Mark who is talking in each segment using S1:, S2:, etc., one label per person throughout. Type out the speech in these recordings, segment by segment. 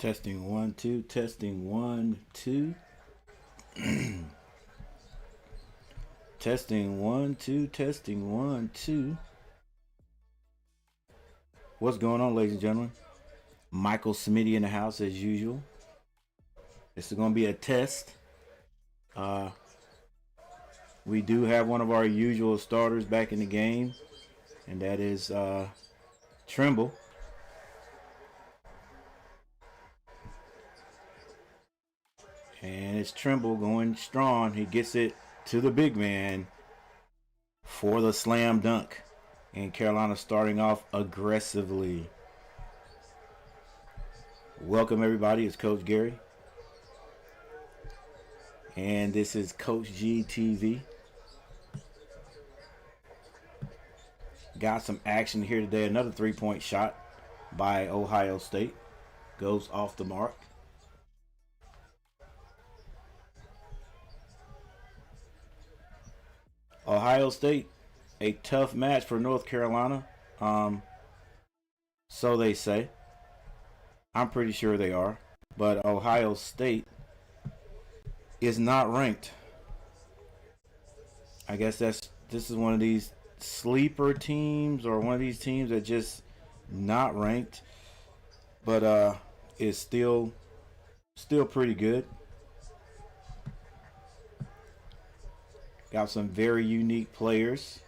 S1: Testing 1 2, testing 1 2. Testing 1 2, testing 1 2. What's going on, ladies and gentlemen? Michael Smitty in the house as usual. This is going to be a test. We do have one of our usual starters back in the game, and that is Trimble. And it's Trimble going strong. He gets it to the big man for the slam dunk. And Carolina starting off aggressively. Welcome, everybody. It's Coach Gary. And this is Coach G TV. Got some action here today. Another three-point shot by Ohio State. Goes off the mark. Ohio State, a tough match for North Carolina. So they say. I'm pretty sure they are. But Ohio State is not ranked. I guess this is one of these sleeper teams, or one of these teams that just not ranked, but is still pretty good. Got some very unique players.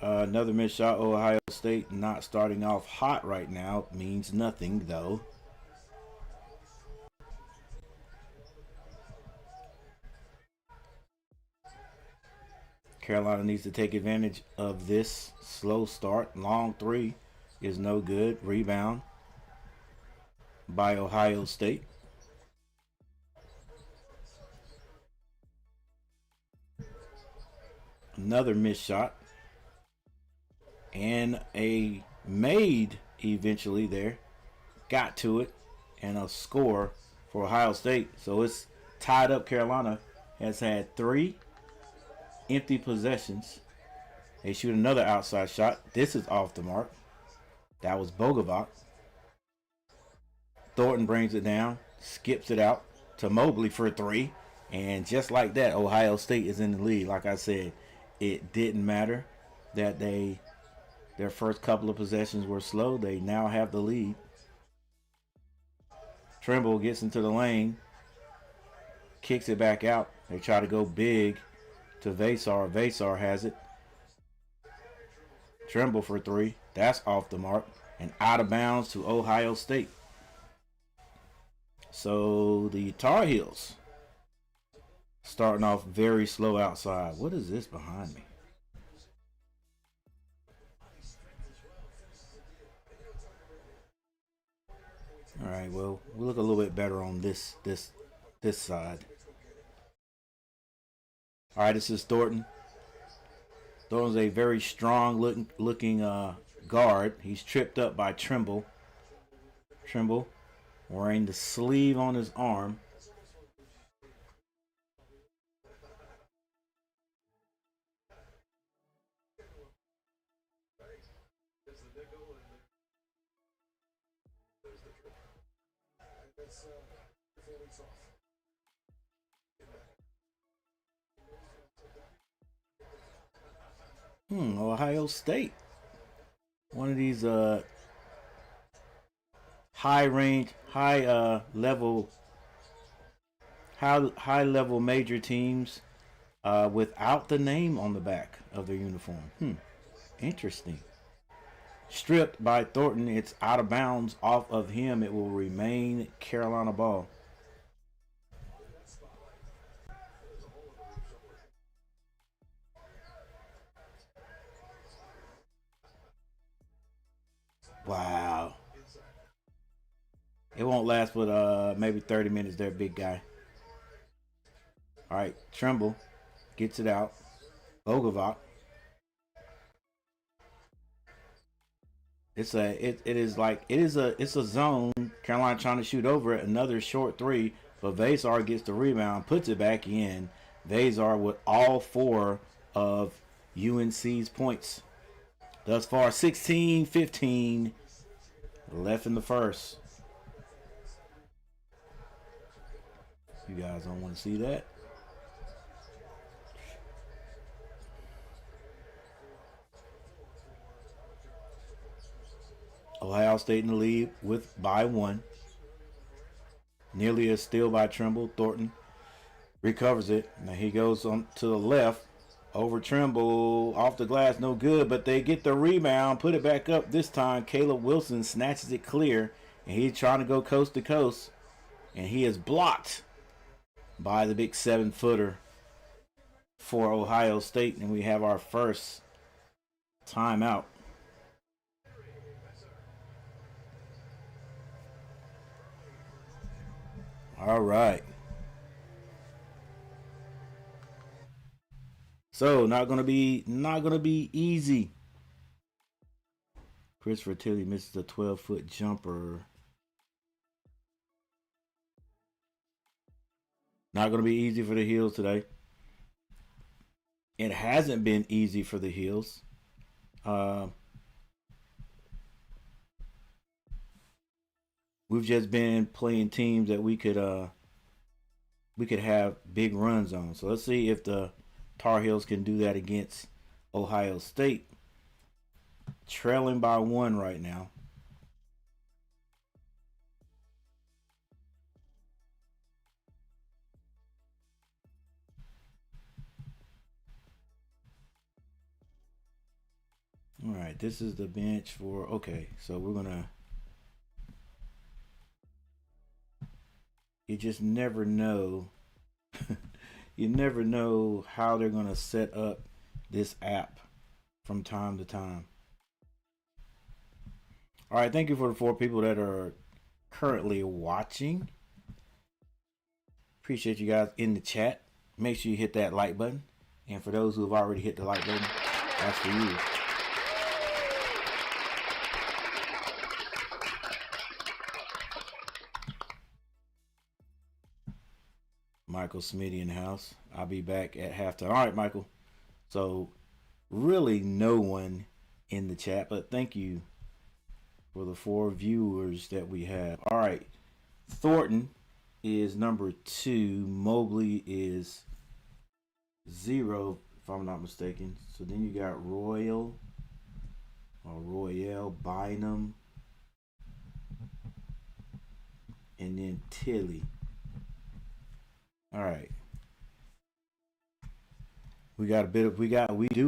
S1: Another missed shot. Ohio State not starting off hot right now. Means nothing, though. Carolina needs to take advantage of this slow start. Long three is no good. Rebound by Ohio State. Another missed shot. And a made eventually there. Got to it. And a score for Ohio State. So it's tied up. Carolina has had 3 empty possessions. They shoot another outside shot. This is off the mark. That was Bogovac. Thornton brings it down. Skips it out to Mobley for 3. And just like that, Ohio State is in the lead. Like I said, it didn't matter that their first couple of possessions were slow. They now have the lead. Trimble gets into the lane. Kicks it back out. They try to go big to Vasar. Vasar has it. Trimble for 3. That's off the mark. And out of bounds to Ohio State. So the Tar Heels starting off very slow outside. What is this behind me? All right, well, we look a little bit better on this side. All right, this is Thornton. Thornton's a very strong looking guard. He's tripped up by Trimble. Trimble wearing the sleeve on his arm. Ohio State. One of these high level major teams without the name on the back of their uniform. Interesting. Stripped by Thornton. It's out of bounds off of him. It will remain Carolina ball. Wow. It won't last but maybe 30 minutes there, big guy. All right, Trimble gets it out. Bogovac. It's a zone. Carolina trying to shoot over it. Another short 3, but Vasar gets the rebound, puts it back in. Vazar with all 4 of UNC's points. Thus far, 16-15 left in the first. You guys don't want to see that. Ohio State in the lead by 1. Nearly a steal by Trimble. Thornton recovers it. Now he goes on to the left. Over Trimble. Off the glass. No good. But they get the rebound. Put it back up this time. Caleb Wilson snatches it clear. And he's trying to go coast to coast. And he is blocked by the big 7-footer for Ohio State. And we have our first timeout. All right. So not gonna be easy. Christopher Tilly misses a 12-foot jumper. Not gonna be easy for the Heels today. It hasn't been easy for the Heels. We've just been playing teams that we could have big runs on. So let's see if the Tar Heels can do that against Ohio State. Trailing by 1 right now. All right, this is the bench for, okay, so we're gonna, you just never know. You never know how they're gonna set up this app from time to time. All right, thank you for the 4 people that are currently watching. Appreciate you guys in the chat. Make sure you hit that like button. And for those who have already hit the like button, that's for you. Michael Smitty in the house. I'll be back at halftime. All right, Michael. So really no one in the chat, but thank you for the 4 viewers that we have. All right. Thornton is number 2. Mobley is 0, if I'm not mistaken. So then you got Royale, Bynum, and then Tilly. All right. We do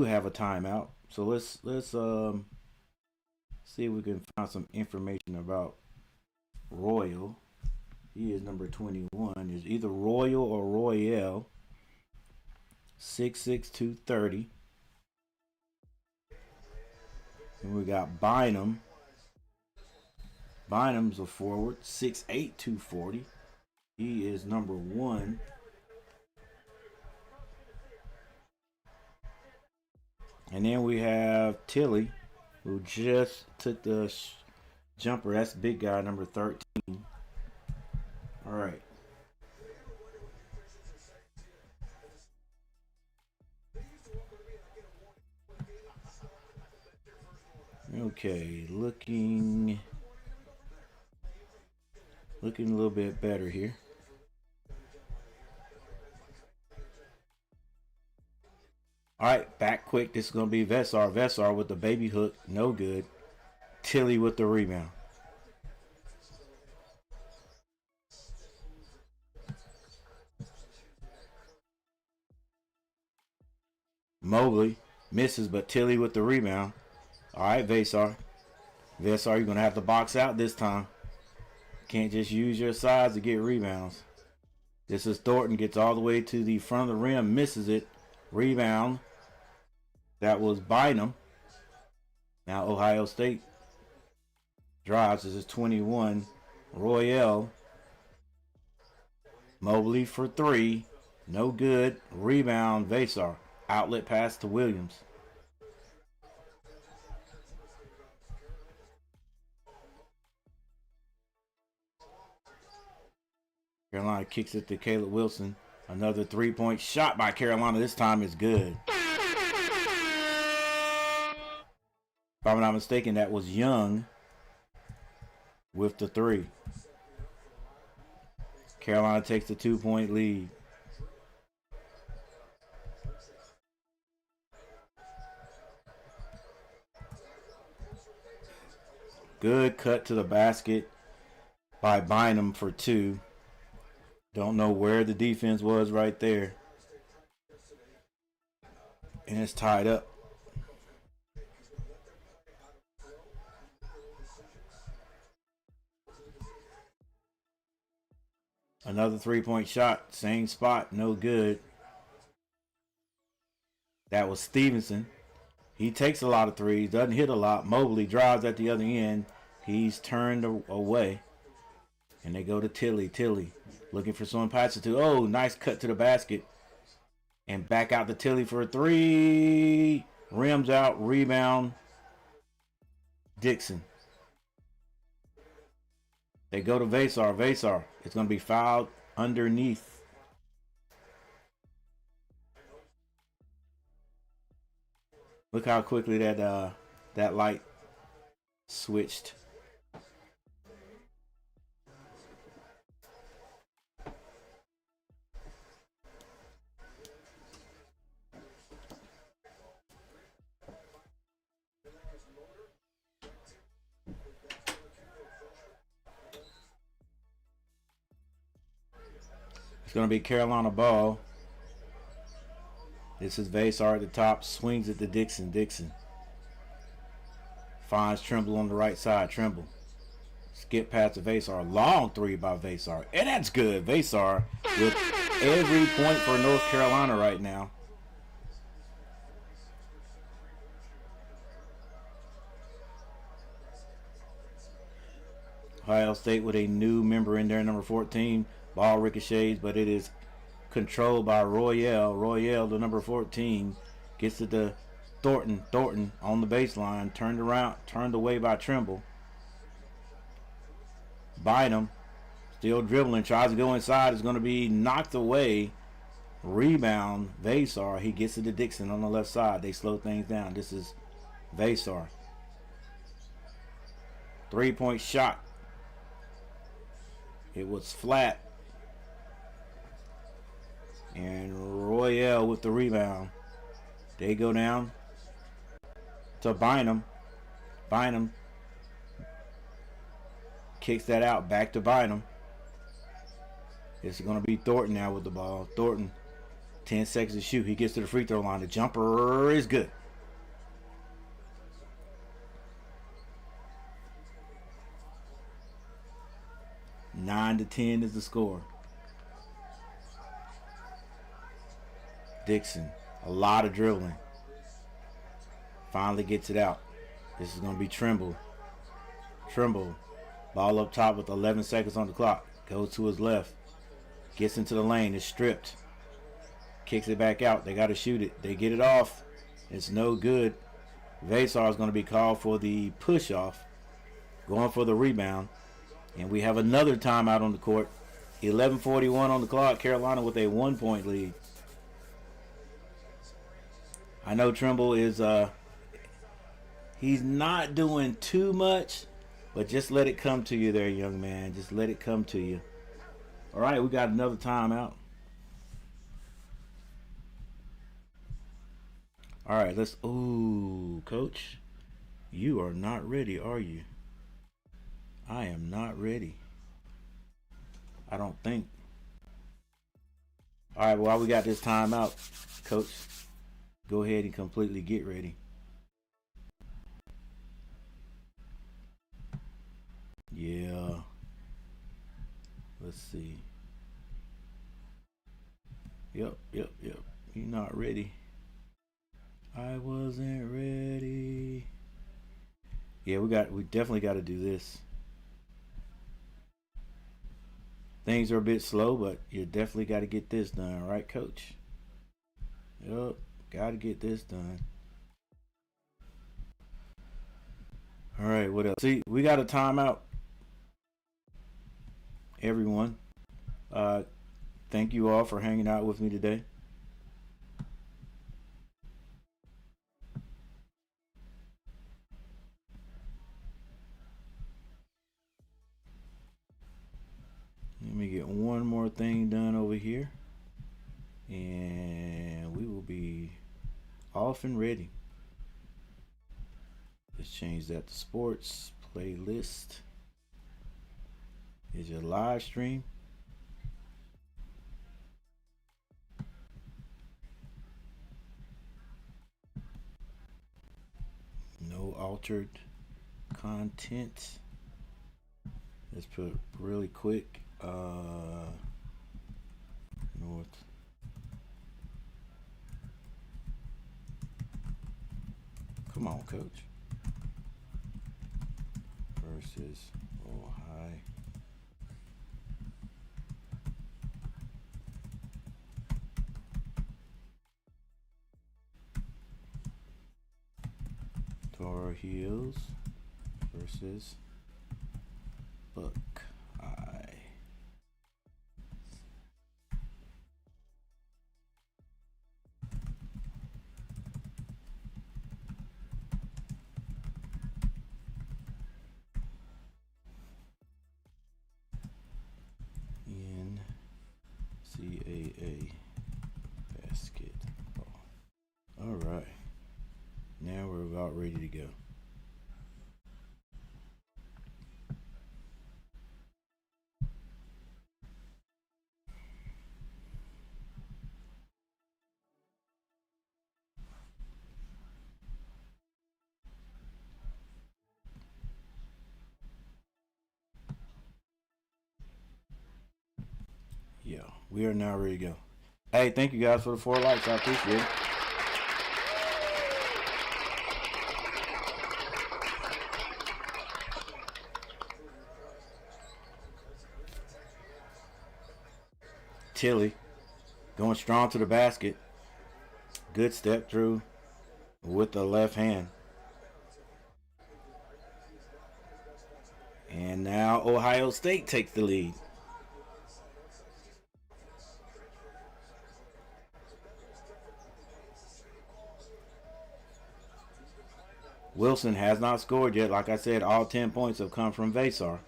S1: have a timeout. So let's see if we can find some information about Royal. He is number 21. Is either Royal or Royale. 6'6", 230. And we got Bynum. Bynum's a forward, 6'8", 240. He is number 1. And then we have Tilly, who just took the jumper. That's the big guy, number 13. All right. Okay, looking a little bit better here. All right, back quick. This is going to be Vesar. Vesar with the baby hook. No good. Tilly with the rebound. Mobley misses, but Tilly with the rebound. All right, Vesar. Vesar, you're going to have to box out this time. Can't just use your size to get rebounds. This is Thornton. Gets all the way to the front of the rim. Misses it. Rebound. That was Bynum. Now Ohio State drives. This is 21. Royale. Mobley for 3. No good. Rebound. Vesar. Outlet pass to Williams. Carolina kicks it to Caleb Wilson. Another 3-point shot by Carolina. This time is good. If I'm not mistaken, that was Young with the 3. Carolina takes the 2-point lead. Good cut to the basket by Bynum for 2. Don't know where the defense was right there. And it's tied up. Another 3-point shot. Same spot. No good. That was Stevenson. He takes a lot of threes. Doesn't hit a lot. Mobley drives at the other end. He's turned away. And they go to Tilly. Tilly looking for someone to pass it to. Oh, nice cut to the basket. And back out to Tilly for a 3. Rims out. Rebound. Dixon. They go to Vasar. Vasar. It's going to be fouled underneath. Look how quickly that light switched. It's going to be Carolina ball. This is Vasar at the top. Swings it to Dixon. Dixon finds Trimble on the right side. Trimble. Skip past to Vasar. Long 3 by Vasar. And that's good. Vasar with every point for North Carolina right now. Ohio State with a new member in there, number 14. Ball ricochets, but it is controlled by Royale. Royale, the number 14, gets it to Thornton. Thornton on the baseline, turned away by Trimble. Bynum, still dribbling, tries to go inside. It's going to be knocked away. Rebound, Vasar. He gets it to Dixon on the left side. They slow things down. This is Vasar. 3-point shot. It was flat. And Royale with the rebound. They go down to Bynum. Bynum kicks that out. Back to Bynum. It's going to be Thornton now with the ball. Thornton, 10 seconds to shoot. He gets to the free throw line. The jumper is good. Nine to 10 is the score. Dixon, a lot of dribbling. Finally gets it out. This is going to be Trimble. Trimble, ball up top with 11 seconds on the clock. Goes to his left. Gets into the lane. Is stripped. Kicks it back out. They got to shoot it. They get it off. It's no good. Vasar is going to be called for the push off. Going for the rebound. And we have another timeout on the court. 11:41 on the clock. Carolina with a 1-point lead. I know Trimble is he's not doing too much, but just let it come to you there, young man. Just let it come to you. All right, we got another timeout. All right, let's. Ooh, coach, you are not ready, are you? I am not ready. I don't think. All right, while we got this timeout, coach, go ahead and completely get ready. Yeah. Let's see. Yep. You're not ready. I wasn't ready. Yeah, we definitely got to do this. Things are a bit slow, but you definitely got to get this done, right, coach? Yep, got to get this done. All right, what else? See, we got a timeout. Everyone. Thank you all for hanging out with me today. Let me get one more thing done over here, and we will be off and ready. Let's change that to sports playlist. Is your live stream? No altered content. Let's put really quick. North. Come on, coach. Versus Ohio. Tar Heels versus Buckeye. NCAA basketball. All right. Now we're about ready to go. Yeah, we are now ready to go. Hey, thank you guys for the 4 likes. I appreciate it. Tilly going strong to the basket. Good step through with the left hand. And now Ohio State takes the lead. Wilson has not scored yet. Like I said, all 10 points have come from Vasar.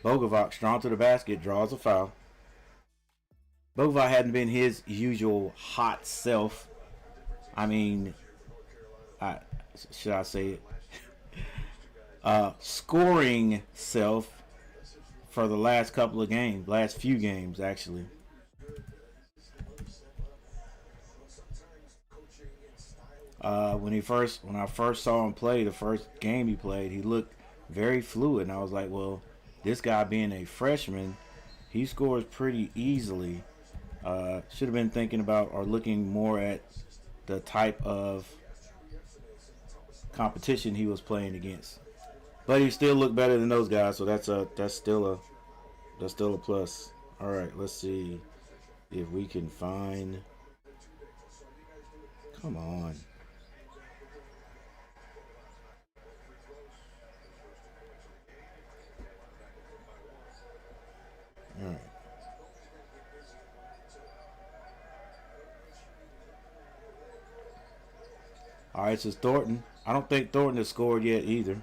S1: Bogovac strong to the basket, draws a foul. Bogovac hadn't been his usual hot self. I mean, should I say it? Scoring self for the last couple of games, last few games actually. When I first saw him play, the first game he played, he looked very fluid, and I was like, well, this guy being a freshman, he scores pretty easily. Should have been thinking about or looking more at the type of competition he was playing against. But he still looked better than those guys, so that's still a plus. All right, let's see if we can find. Come on. All right. All right, so Thornton. I don't think Thornton has scored yet either.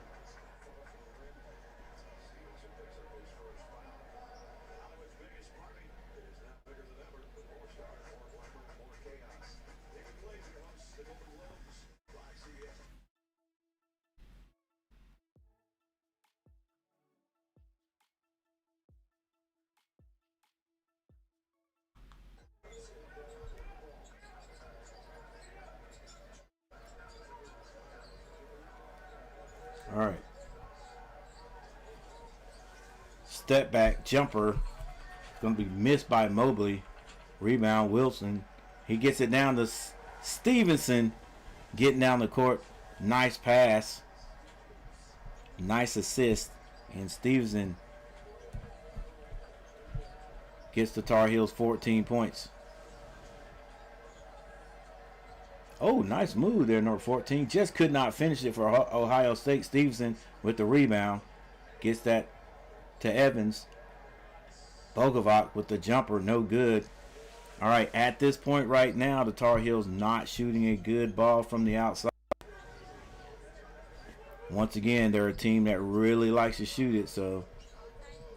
S1: All right. Step back jumper. Going to be missed by Mobley. Rebound Wilson. He gets it down to Stevenson. Getting down the court. Nice pass. Nice assist. And Stevenson gets the Tar Heels 14 points. Oh, nice move there, number 14. Just could not finish it for Ohio State. Stevenson with the rebound. Gets that to Evans. Bogovac with the jumper, no good. All right, at this point right now, the Tar Heels not shooting a good ball from the outside. Once again, they're a team that really likes to shoot it, so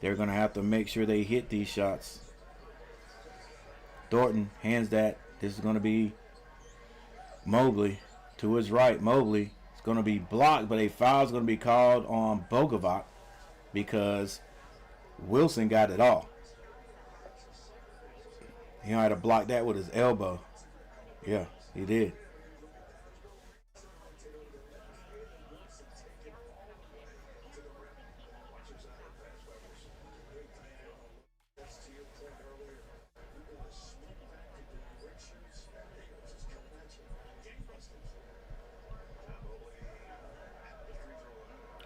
S1: they're going to have to make sure they hit these shots. Thornton hands that. This is going to be Mobley to his right. Mobley is going to be blocked, but a foul is going to be called on Bogovac because Wilson got it all. He had to block that with his elbow. Yeah, he did.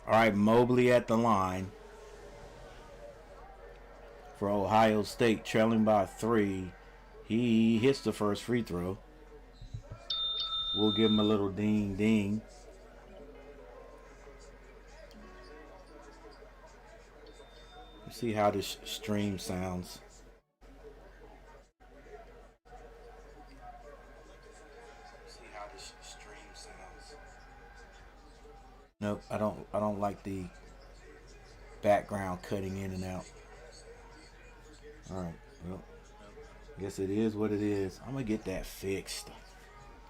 S1: All right, Mobley at the line for Ohio State, trailing by 3. He hits the first free throw. We'll give him a little ding ding. Let's see how this stream sounds. Nope, I don't like the background cutting in and out. All right, well, guess it is what it is. I'm gonna get that fixed.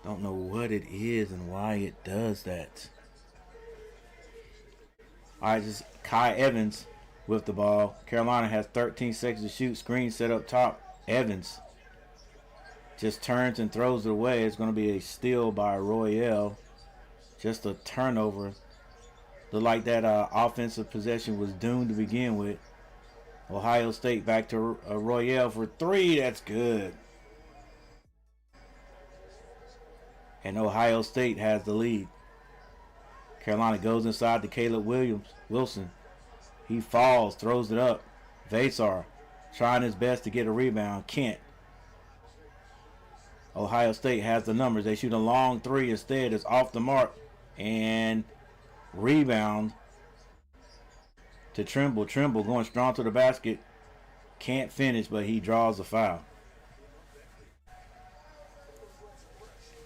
S1: Don't know what it is and why it does that. All right, just Kai Evans with the ball. Carolina has 13 seconds to shoot. Screen set up top. Evans just turns and throws it away. It's going to be a steal by Royale. Just a turnover. Looked like that offensive possession was doomed to begin with. Ohio State back to Royale for 3. That's good. And Ohio State has the lead. Carolina goes inside to Caleb Wilson. He falls, throws it up. Vasar trying his best to get a rebound. Can't. Ohio State has the numbers. They shoot a long 3 instead. It's off the mark. And rebound to Trimble. Trimble going strong to the basket. Can't finish, but he draws a foul.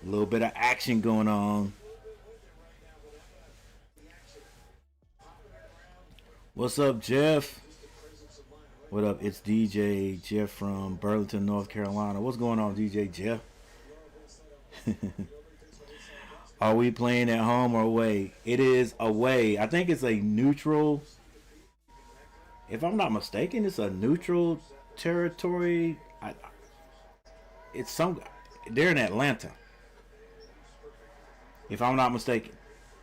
S1: A little bit of action going on. What's up, Jeff? What up? It's DJ Jeff from Burlington, North Carolina. What's going on, DJ Jeff? Are we playing at home or away? It is away. I think it's a neutral. If I'm not mistaken, it's a neutral territory. They're in Atlanta. If I'm not mistaken,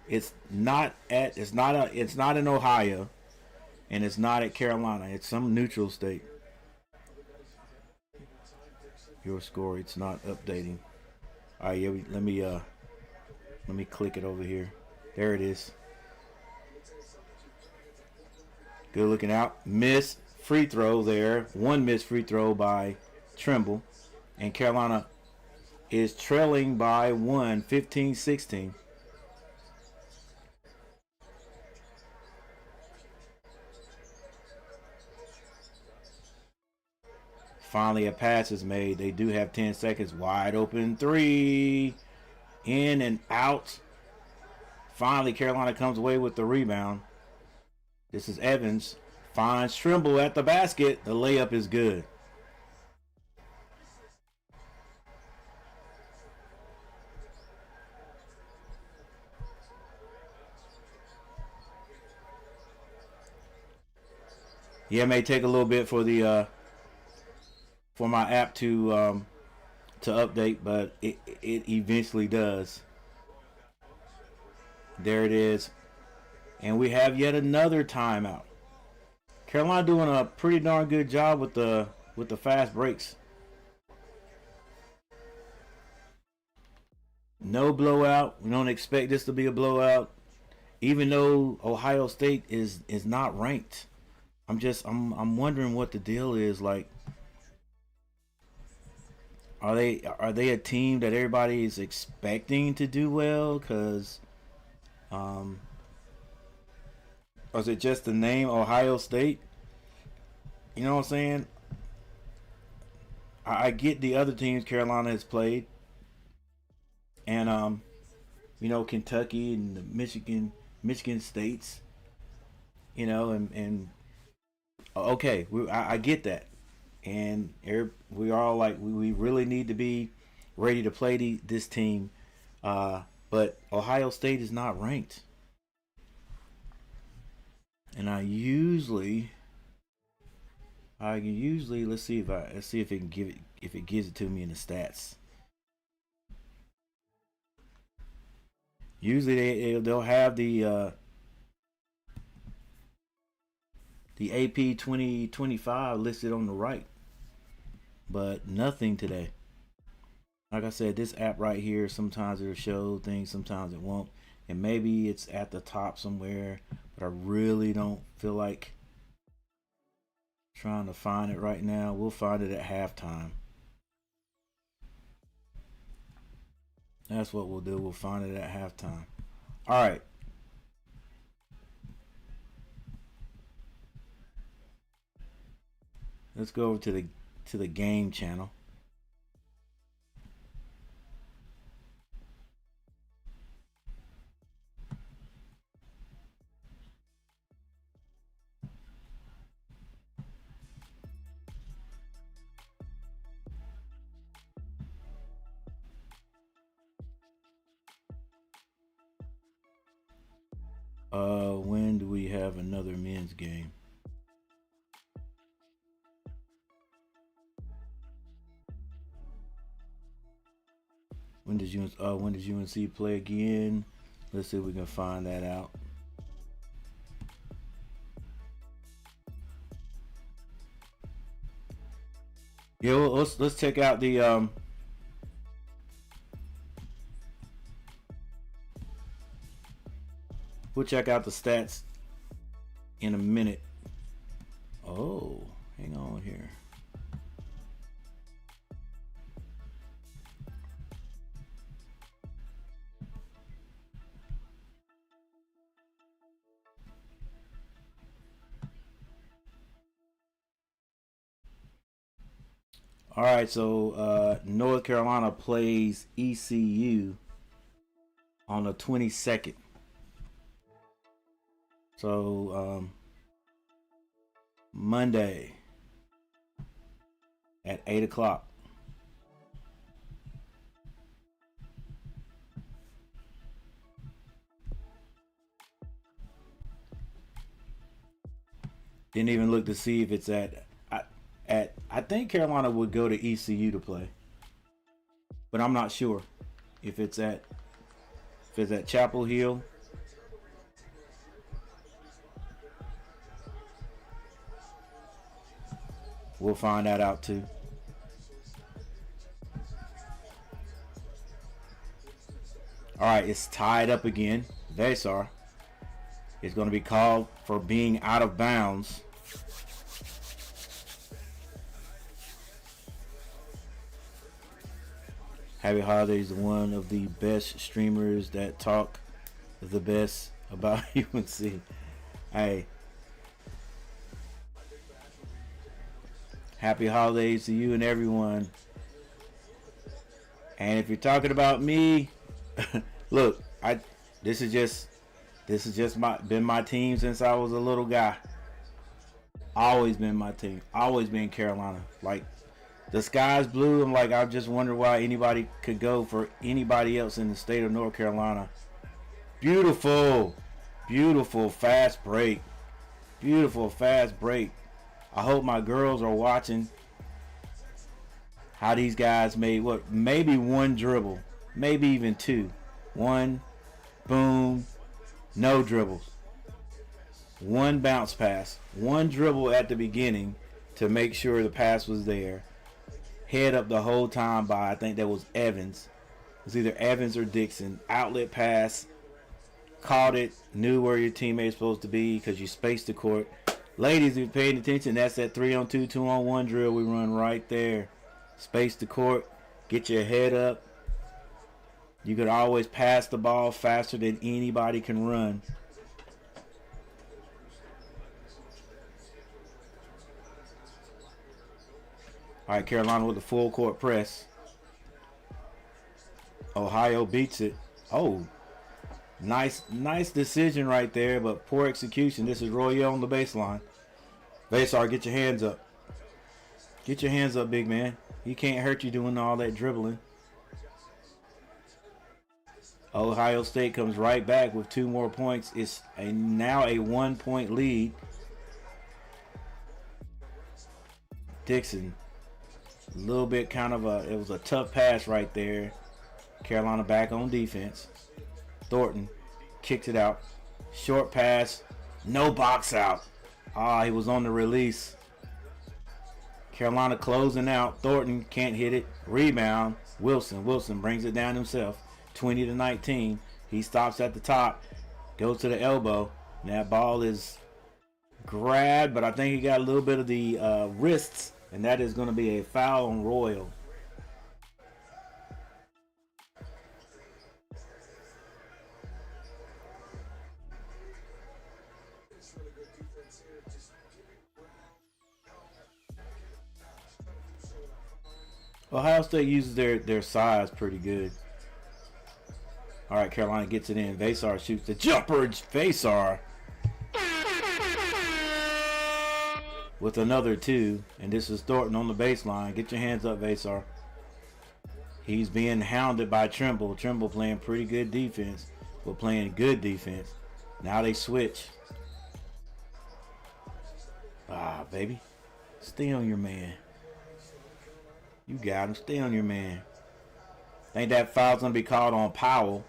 S1: it's not in Ohio, and it's not at Carolina. It's some neutral state. Your score, it's not updating. All right, yeah, let me click it over here. There it is. Good looking out. Miss free throw there. One missed free throw by Trimble, and Carolina is trailing by 1, 15-16. Finally, a pass is made. They do have 10 seconds. Wide open 3. In and out. Finally, Carolina comes away with the rebound. This is Evans. Finds Trimble at the basket. The layup is good. Yeah, it may take a little bit for the for my app to update, but it eventually does. There it is, and we have yet another timeout. Carolina doing a pretty darn good job with the fast breaks. No blowout. We don't expect this to be a blowout, even though Ohio State is not ranked. I'm wondering what the deal is. Like, are they a team that everybody is expecting to do well? Because, or is it just the name Ohio State? You know what I'm saying? I get the other teams Carolina has played, and Kentucky and the Michigan states, and okay, I get that, and we are all like we really need to be ready to play this team, but Ohio State is not ranked, and I can usually let's see if it can give it if it gives it to me in the stats. Usually they'll have the AP 2025 listed on the right, but nothing today. Like I said, this app right here, sometimes it'll show things, sometimes it won't, and maybe it's at the top somewhere, but I really don't feel like trying to find it right now. We'll find it at halftime. That's what we'll do. We'll find it at halftime. All right. Let's go over to the game channel. When do we have another men's game? When does UNC play again? Let's see if we can find that out. Yeah, well, let's check out the we'll check out the stats in a minute. Oh, hang on here. All right, so North Carolina plays ECU on the 22nd. So Monday at 8 o'clock. Didn't even look to see if it's I think Carolina would go to ECU to play, but I'm not sure if it's at Chapel Hill. We'll find that out too. All right, it's tied up again. Vesar is going to be called for being out of bounds. Happy Holidays, one of the best streamers that talk the best about UNC. Hey, happy holidays to you and everyone. And if you're talking about me, look, this is just been my team since I was a little guy. Always been my team. Always been Carolina. Like, the sky's blue. I'm like, I just wonder why anybody could go for anybody else in the state of North Carolina. Beautiful, beautiful fast break. Beautiful fast break. I hope my girls are watching how these guys made maybe one dribble, maybe even two. One, boom, no dribbles. One bounce pass, one dribble at the beginning to make sure the pass was there. Head up the whole time by, I think that was Evans. It was either Evans or Dixon. Outlet pass, caught it, knew where your teammate's supposed to be because you spaced the court. Ladies, if you're paying attention, that's that 3-on-2, 2-on-1 drill we run right there. Space the court, get your head up. You could always pass the ball faster than anybody can run. All right, Carolina with the full court press. Ohio beats it. Oh, nice decision right there, but poor execution. This is Royale on the baseline. Vasar, get your hands up. Get your hands up, big man. He can't hurt you doing all that dribbling. Ohio State comes right back with 2 more points. It's now a 1-point lead. Dixon, a little bit it was a tough pass right there. Carolina back on defense. Thornton kicked it out. Short pass, no box out. He was on the release. Carolina closing out. Thornton can't hit it. Rebound. Wilson brings it down himself. 20-19. He stops at the top. Goes to the elbow. And that ball is grabbed, but I think he got a little bit of the wrists. And that is going to be a foul on Royal. Ohio State uses their size pretty good. All right, Carolina gets it in. Vasar shoots the jumper. Vasar with another 2. And this is Thornton on the baseline. Get your hands up, Vasar. He's being hounded by Trimble. Trimble playing pretty good defense. We're playing good defense. Now they switch. Baby. Stay on your man. You got him. Stay on your man. Think that foul's going to be called on Powell.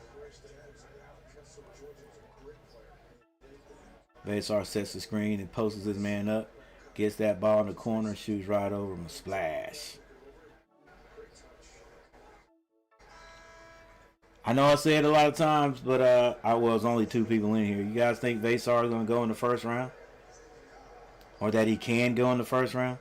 S1: Vasar sets the screen and posts his man up. Gets that ball in the corner. Shoots right over him. Splash. I know I say it a lot of times, but I was only 2 people in here. You guys think Vasar is going to go in the first round? Or that he can go in the first round?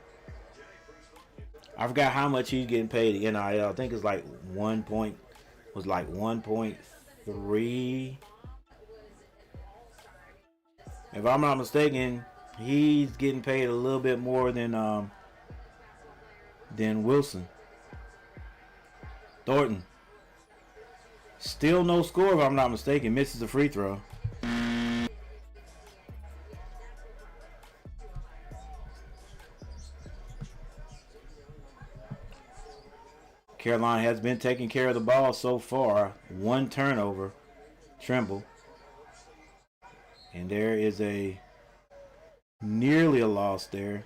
S1: I forgot how much he's getting paid at NIL. I think it's like 1.3. If I'm not mistaken, he's getting paid a little bit more than Wilson. Thornton. Still no score if I'm not mistaken. Misses the free throw. Carolina has been taking care of the ball so far. 1 turnover. Trimble. And there is nearly a loss there.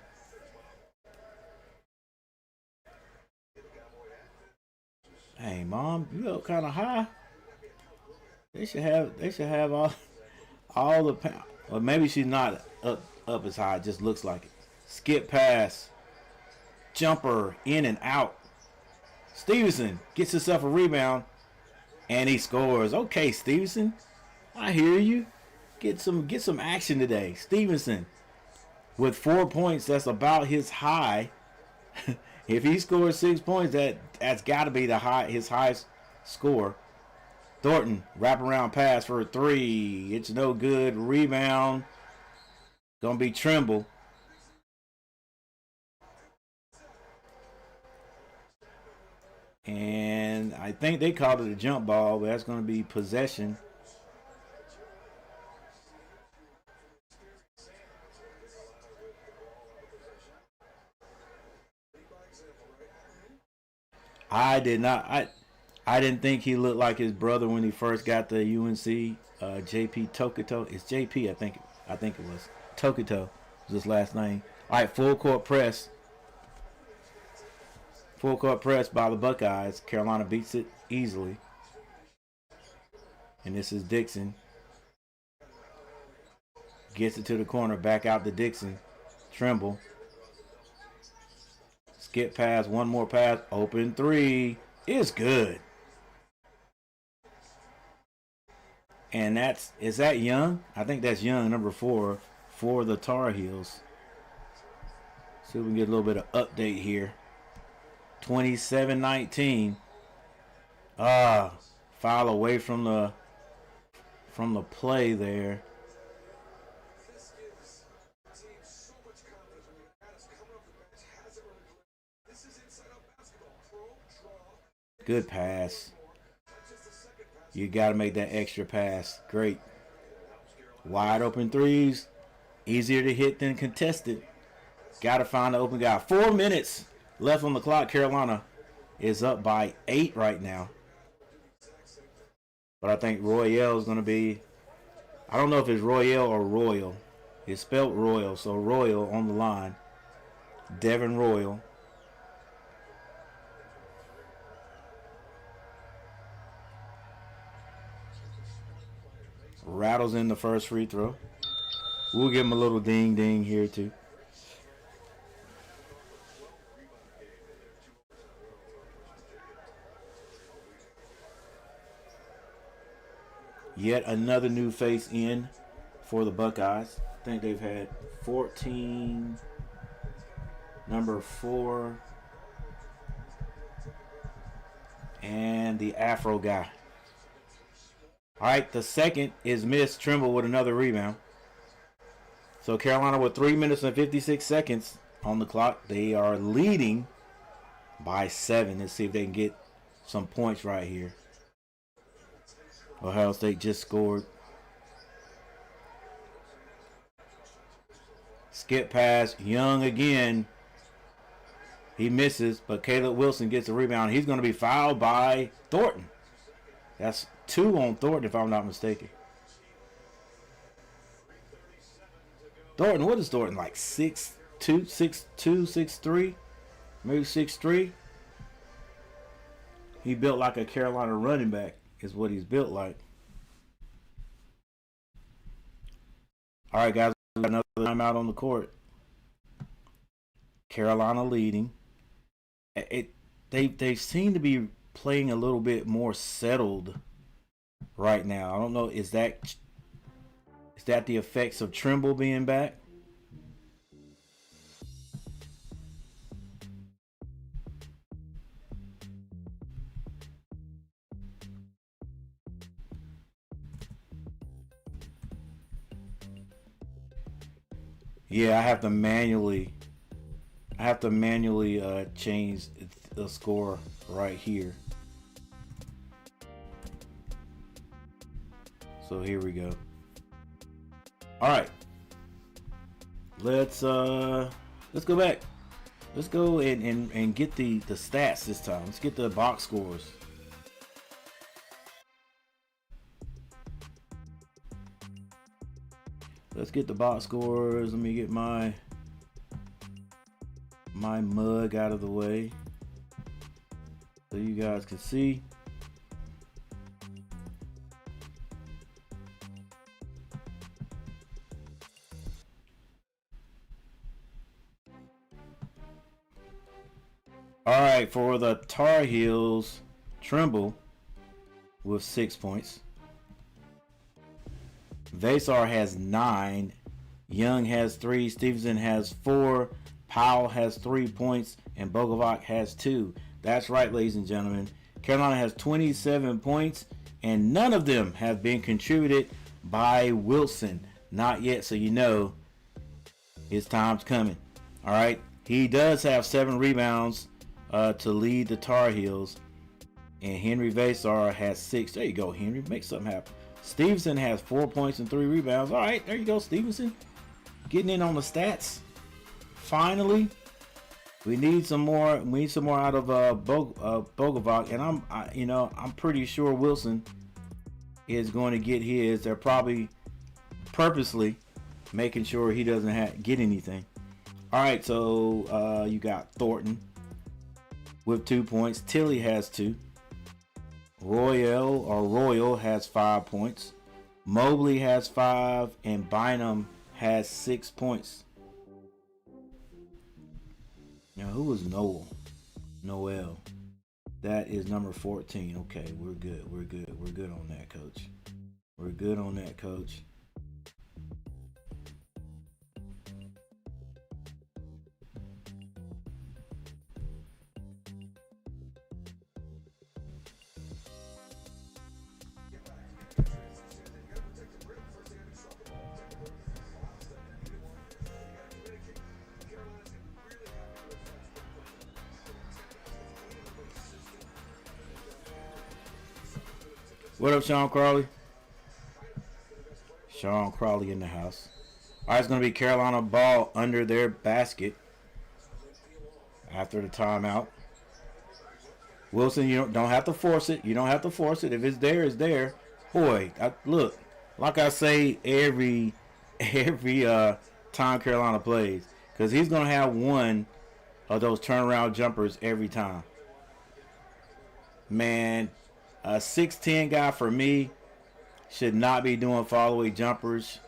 S1: Hey, Mom, you up kind of high? They should have all the power. Well, maybe she's not up as high. It just looks like it. Skip pass. Jumper in and out. Stevenson gets himself a rebound, and he scores. Okay, Stevenson, I hear you. Get some action today. Stevenson with 4 points. That's about his high. If he scores 6 points, that's got to be his highest score. Thornton wraparound pass for a 3. It's no good. Rebound. Gonna be Trimble. And I think they called it a jump ball, but that's going to be possession. I didn't think he looked like his brother when he first got the UNC. JP Tokito. It's JP, I think it was. Tokito was his last name. All right, full court press. Full court press by the Buckeyes. Carolina beats it easily. And this is Dixon. Gets it to the corner. Back out to Dixon. Trimble. Skip pass. One more pass. Open 3. It's good. And is that Young? I think that's Young, number 4 for the Tar Heels. See if we can get a little bit of update here. 27-19. Foul away from the play there. Good pass. You got to make that extra pass. Great. Wide open threes. Easier to hit than contested. Got to find the open guy. 4 minutes left on the clock. Carolina is up by 8 right now. But I think Royale is going to be, I don't know if it's Royale or Royal. It's spelled Royal, so Royal on the line. Devin Royal. Rattles in the first free throw. We'll give him a little ding ding here too. Yet another new face in for the Buckeyes. I think they've had 14, number 4, and the Afro guy. All right, the second is Miss Trimble with another rebound. So Carolina with 3 minutes and 56 seconds on the clock. They are leading by 7. Let's see if they can get some points right here. Ohio State just scored. Skip pass. Young again. He misses, but Caleb Wilson gets a rebound. He's going to be fouled by Thornton. That's 2 on Thornton, if I'm not mistaken. Thornton, what is Thornton, like 6'2", 6'2", 6'3", maybe 6'3"? He built like a Carolina running back is what he's built like. All right, guys, we got another timeout on the court. Carolina leading. They seem to be playing a little bit more settled right now. I don't know, is that the effects of Trimble being back? Yeah, I have to manually change the score right here. So here we go. All right, let's go back. Let's go and get the stats this time. Let's get the box scores. Let's get the box scores. Let me get my mug out of the way so you guys can see. All right, for the Tar Heels, Trimble with 6 points. Vasar has 9. Young has 3. Stevenson has 4. Powell has 3 points. And Bogovac has 2. That's right, ladies and gentlemen. Carolina has 27 points. And none of them have been contributed by Wilson. Not yet, so you know his time's coming. All right. He does have 7 rebounds to lead the Tar Heels. And Henry Vasar has 6. There you go, Henry. Make something happen. Stevenson has 4 points and 3 rebounds. All right, there you go, Stevenson. Getting in on the stats. Finally, we need some more. We need some more out of Bogovac, and I'm pretty sure Wilson is going to get his. They're probably purposely making sure he doesn't get anything. All right, so you got Thornton with 2 points. Tilly has 2. Royal has 5 points. Mobley has 5, and Bynum has 6 points. Now, who was Noel? That is number 14. Okay, we're good. We're good on that, coach. We're good on that, coach. What up, Sean Crawley? Sean Crawley in the house. All right, it's going to be Carolina ball under their basket after the timeout. Wilson, you don't have to force it. You don't have to force it. If it's there, it's there. Boy, look, like I say every time Carolina plays, because he's going to have one of those turnaround jumpers every time. Man, a 6'10 guy for me should not be doing follow-away jumpers.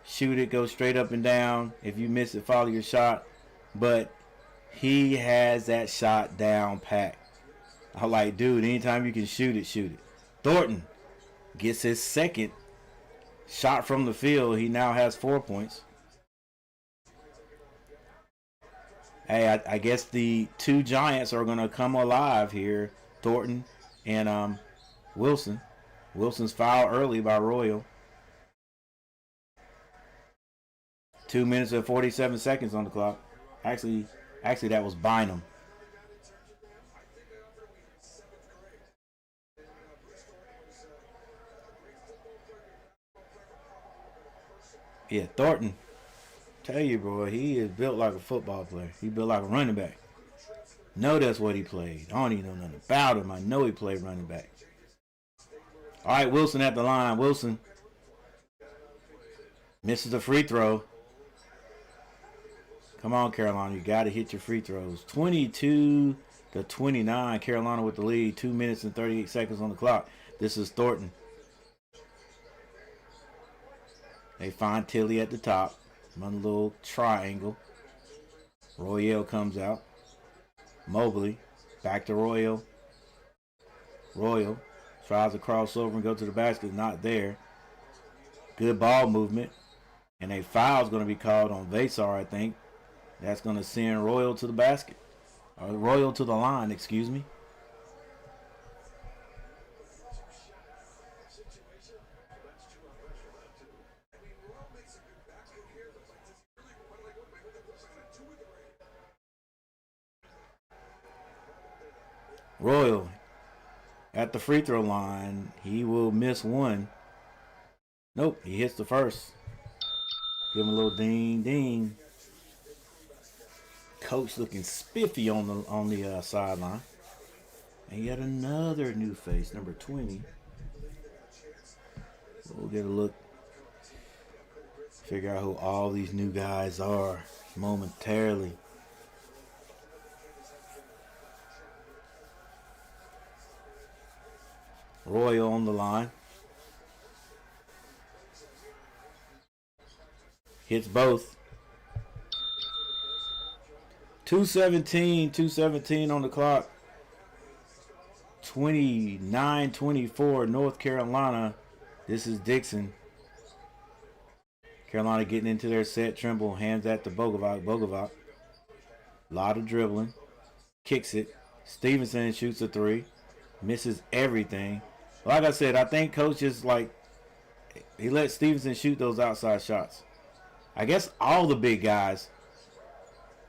S1: Shoot it, go straight up and down. If you miss it, follow your shot. But he has that shot down pat. I'm like, dude, anytime you can shoot it, shoot it. Thornton gets his second shot from the field. He now has 4 points. Hey, I guess the two giants are going to come alive here. Thornton and Wilson. Wilson's fouled early by Royal. 2 minutes and 47 seconds on the clock. Actually, that was Bynum. Yeah, Thornton. Tell you, bro, he is built like a football player. He built like a running back. Know that's what he played. I don't even know nothing about him. I know he played running back. All right, Wilson at the line. Wilson misses the free throw. Come on, Carolina. You got to hit your free throws. 22-29. Carolina with the lead. 2 minutes and 38 seconds on the clock. This is Thornton. They find Tilly at the top. One little triangle. Royale comes out. Mobley. Back to Royal. Royal tries to cross over and go to the basket. Not there. Good ball movement. And a foul is going to be called on Vasar, I think. That's going to send Royal to the basket. Or Royal to the line, excuse me. Royal at the free throw line. He will miss one. Nope, he hits the first. Give him a little ding ding. Coach looking spiffy on the sideline. And yet another new face, number 20. We'll get a look. Figure out who all these new guys are momentarily. Royal on the line. Hits both. 2:17 on the clock. 29-24 North Carolina. This is Dixon. Carolina getting into their set. Trimble hands that to Bogovac. Bogovac. Lot of dribbling. Kicks it. Stevenson shoots a three. Misses everything. Like I said, I think Coach is like, he let Stevenson shoot those outside shots. I guess all the big guys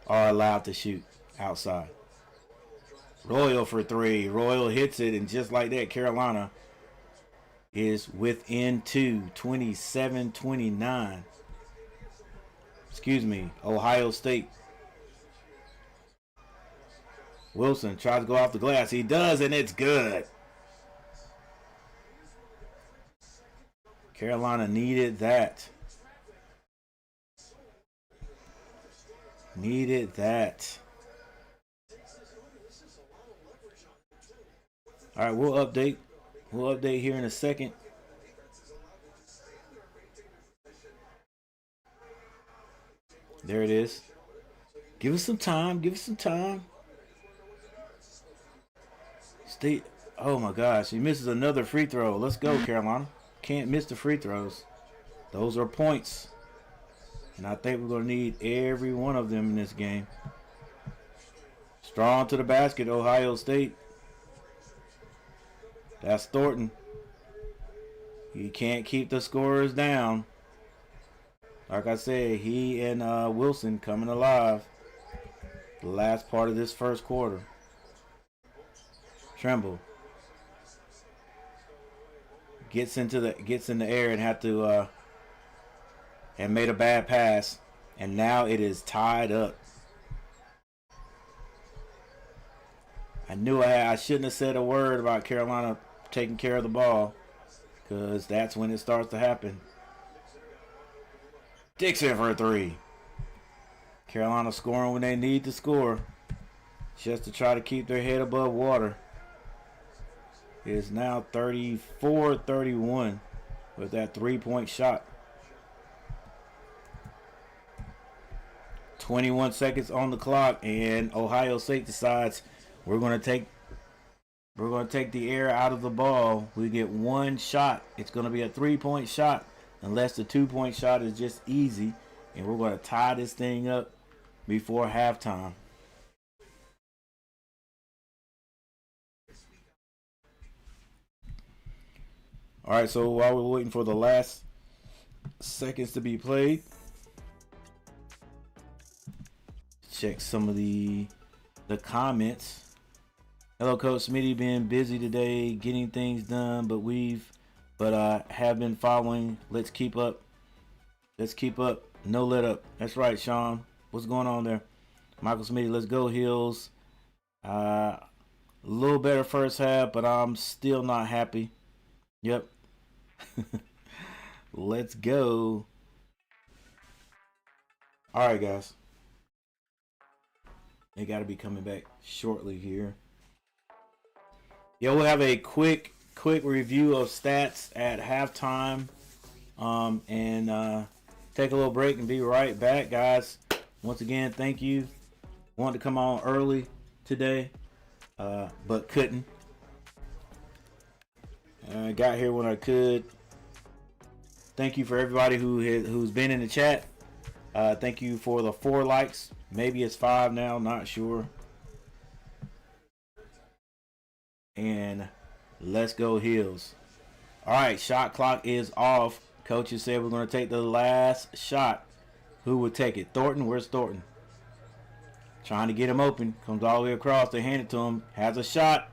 S1: are allowed to shoot outside. Royal for three. Royal hits it, and just like that, Carolina is within two. 27-29. Excuse me, Ohio State. Wilson tries to go off the glass. He does, and it's good. Carolina needed that. Needed that. All right, we'll update. We'll update here in a second. There it is. Give us some time. Give us some time. Stay. Oh my gosh, he misses another free throw. Let's go, Carolina. Can't miss the free throws. Those are points. And I think we're going to need every one of them in this game. Strong to the basket, Ohio State. That's Thornton. You can't keep the scorers down. Like I said, he and Wilson coming alive. The last part of this first quarter. Trimble. gets in the air and have to and made a bad pass, and now it is tied up. I shouldn't have said a word about Carolina taking care of the ball, because that's when it starts to happen. Dixon for a 3. Carolina scoring when they need to score, just to try to keep their head above water. It is now 34-31 with that 3-point shot. 21 seconds on the clock, and Ohio State decides we're going to take the air out of the ball. We get one shot. It's going to be a 3-point shot, unless the 2-point shot is just easy, and we're going to tie this thing up before halftime. All right, so while we're waiting for the last seconds to be played, check some of the comments. Hello, Coach Smitty. Been busy today getting things done, but have been following. Let's keep up. No let up. That's right, Sean. What's going on there? Michael Smitty, let's go Heels. A little better first half, but I'm still not happy. Yep. Let's go. All right, guys. They got to be coming back shortly here. Yeah, we'll have a quick review of stats at halftime, and take a little break and be right back, guys. Once again, thank you. Wanted to come on early today, but couldn't. Got here when I could. Thank you for everybody who's been in the chat. Thank you for the 4 likes. Maybe it's 5 now, not sure. And let's go Heels. All right, shot clock is off. Coaches said we're going to take the last shot. Who would take it? Thornton? Where's Thornton? Trying to get him open. Comes all the way across. They hand it to him. Has a shot.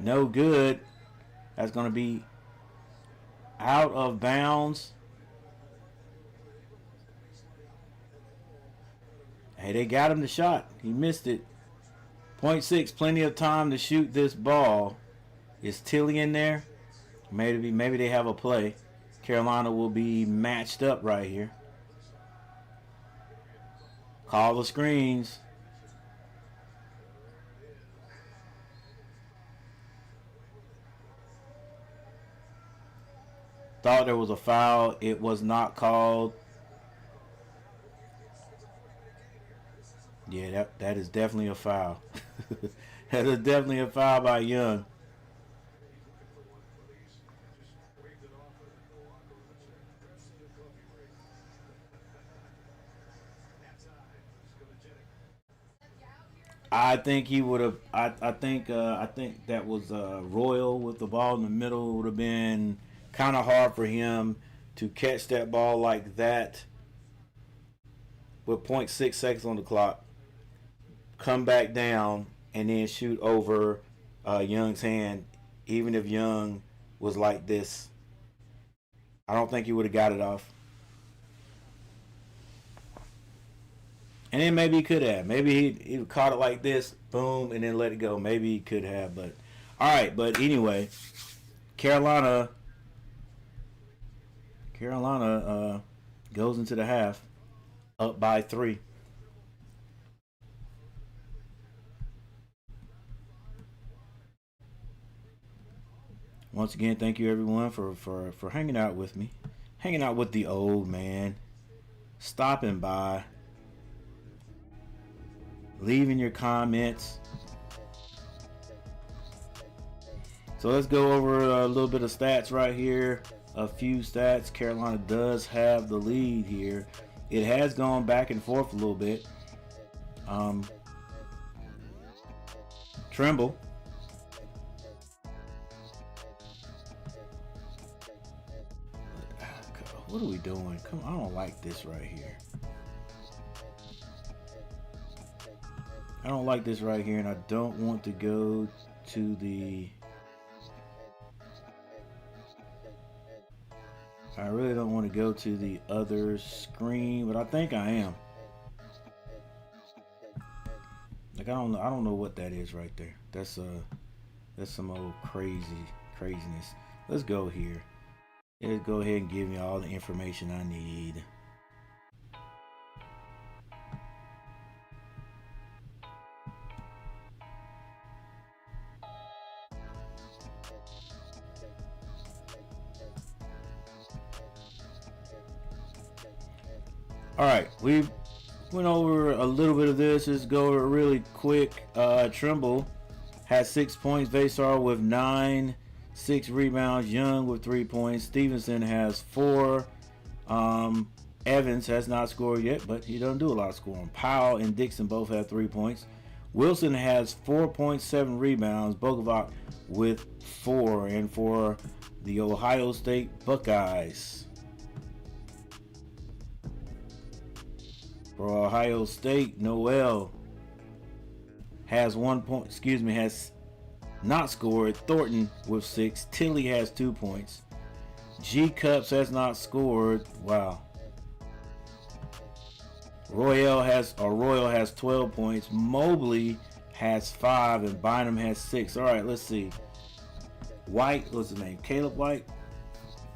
S1: No good. That's going to be out of bounds. Hey, they got him the shot. He missed it. 0.6, plenty of time to shoot this ball. Is Tilly in there? Maybe they have a play. Carolina will be matched up right here. Call the screens. Thought there was a foul. It was not called. Yeah, that is definitely a foul. That is definitely a foul by Young. I think he would have. I think that was Royal with the ball in the middle. Would have been kind of hard for him to catch that ball like that with 0.6 seconds on the clock, come back down, and then shoot over Young's hand. Even if Young was like this, I don't think he would have got it off. And then maybe he could have. Maybe he caught it like this, boom, and then let it go. Maybe he could have, but all right. But anyway, Carolina goes into the half up by 3. Once again, thank you everyone for hanging out with me, hanging out with the old man, stopping by, leaving your comments. So let's go over a little bit of stats right here. A few stats. Carolina does have the lead here. It has gone back and forth a little bit. Trimble. What are we doing? Come on, I don't like this right here. I don't like this right here, and I don't want to go to the... I really don't want to go to the other screen, but I think I am. Like I don't know what that is right there. That's some old craziness. Let's go here. Let's go ahead and give me all the information I need. All right, we went over a little bit of this. Let's go over it really quick. Trimble has 6 points. Vasar with 9, 6 rebounds. Young with 3 points. Stevenson has 4. Evans has not scored yet, but he doesn't do a lot of scoring. Powell and Dixon both have 3 points. Wilson has 4.7 rebounds. Bogovac with 4. And for the Ohio State Buckeyes, for Ohio State, Noel has 1 point. Has not scored. Thornton with 6. Tilly has 2 points. G Cups has not scored. Wow. Royal has 12 points. Mobley has 5 and Bynum has 6. All right, let's see. White, what's his name? Caleb White.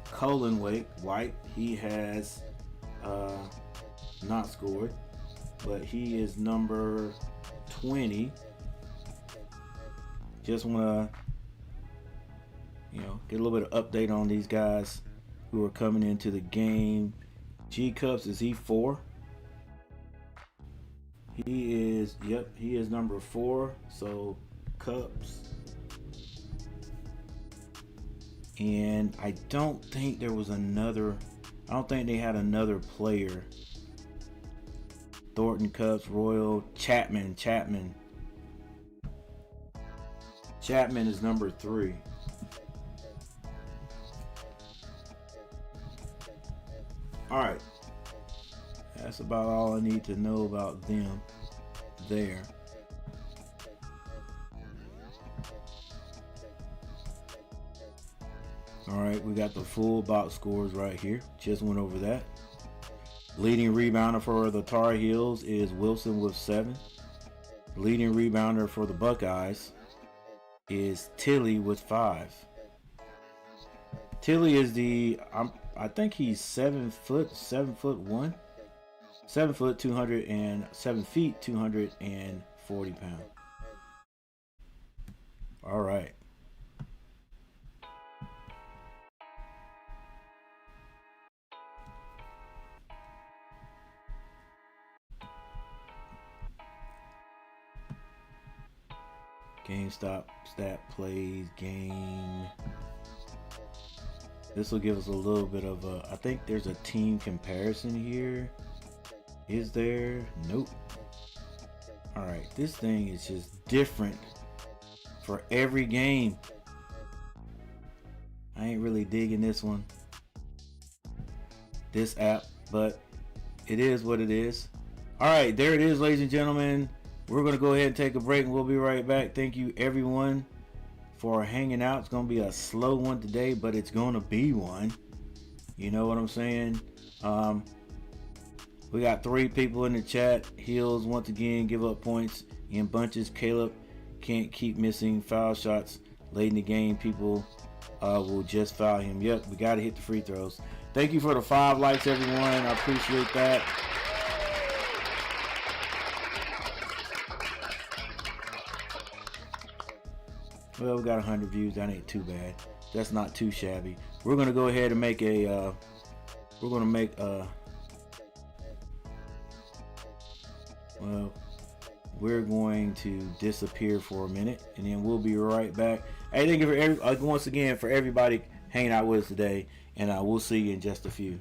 S1: Colin White. He has not scored, but he is number 20. Just want to, get a little bit of update on these guys who are coming into the game. G Cups, is he 4? He is number 4. So Cups. And I don't think there was another. I don't think they had another player. Thornton, Cups, Royal, Chapman is number 3. All right. That's about all I need to know about them there. All right, we got the full box scores right here. Just went over that. Leading rebounder for the Tar Heels is Wilson with 7. Leading rebounder for the Buckeyes is Tilly with 5. Tilly is I think he's 7 foot 1. 7 foot 207 feet 240 pounds. All right. GameStop stat plays game. This will give us a little bit of I think there's a team comparison here. Is there? Nope. All right, this thing is just different for every game. I ain't really digging this one, this app, but it is what it is. All right, there it is, ladies and gentlemen. We're going to go ahead and take a break, and we'll be right back. Thank you, everyone, for hanging out. It's going to be a slow one today, but it's going to be one. You know what I'm saying? We got 3 people in the chat. Heels once again give up points in bunches. Caleb can't keep missing foul shots late in the game. People will just foul him. Yep, we got to hit the free throws. Thank you for the 5 likes, everyone. I appreciate that. Well, we got 100 views. That ain't too bad. That's not too shabby. We're going to go ahead and make a we're going to disappear for a minute, and then we'll be right back. Hey, thank you for once again for everybody hanging out with us today, and we'll see you in just a few.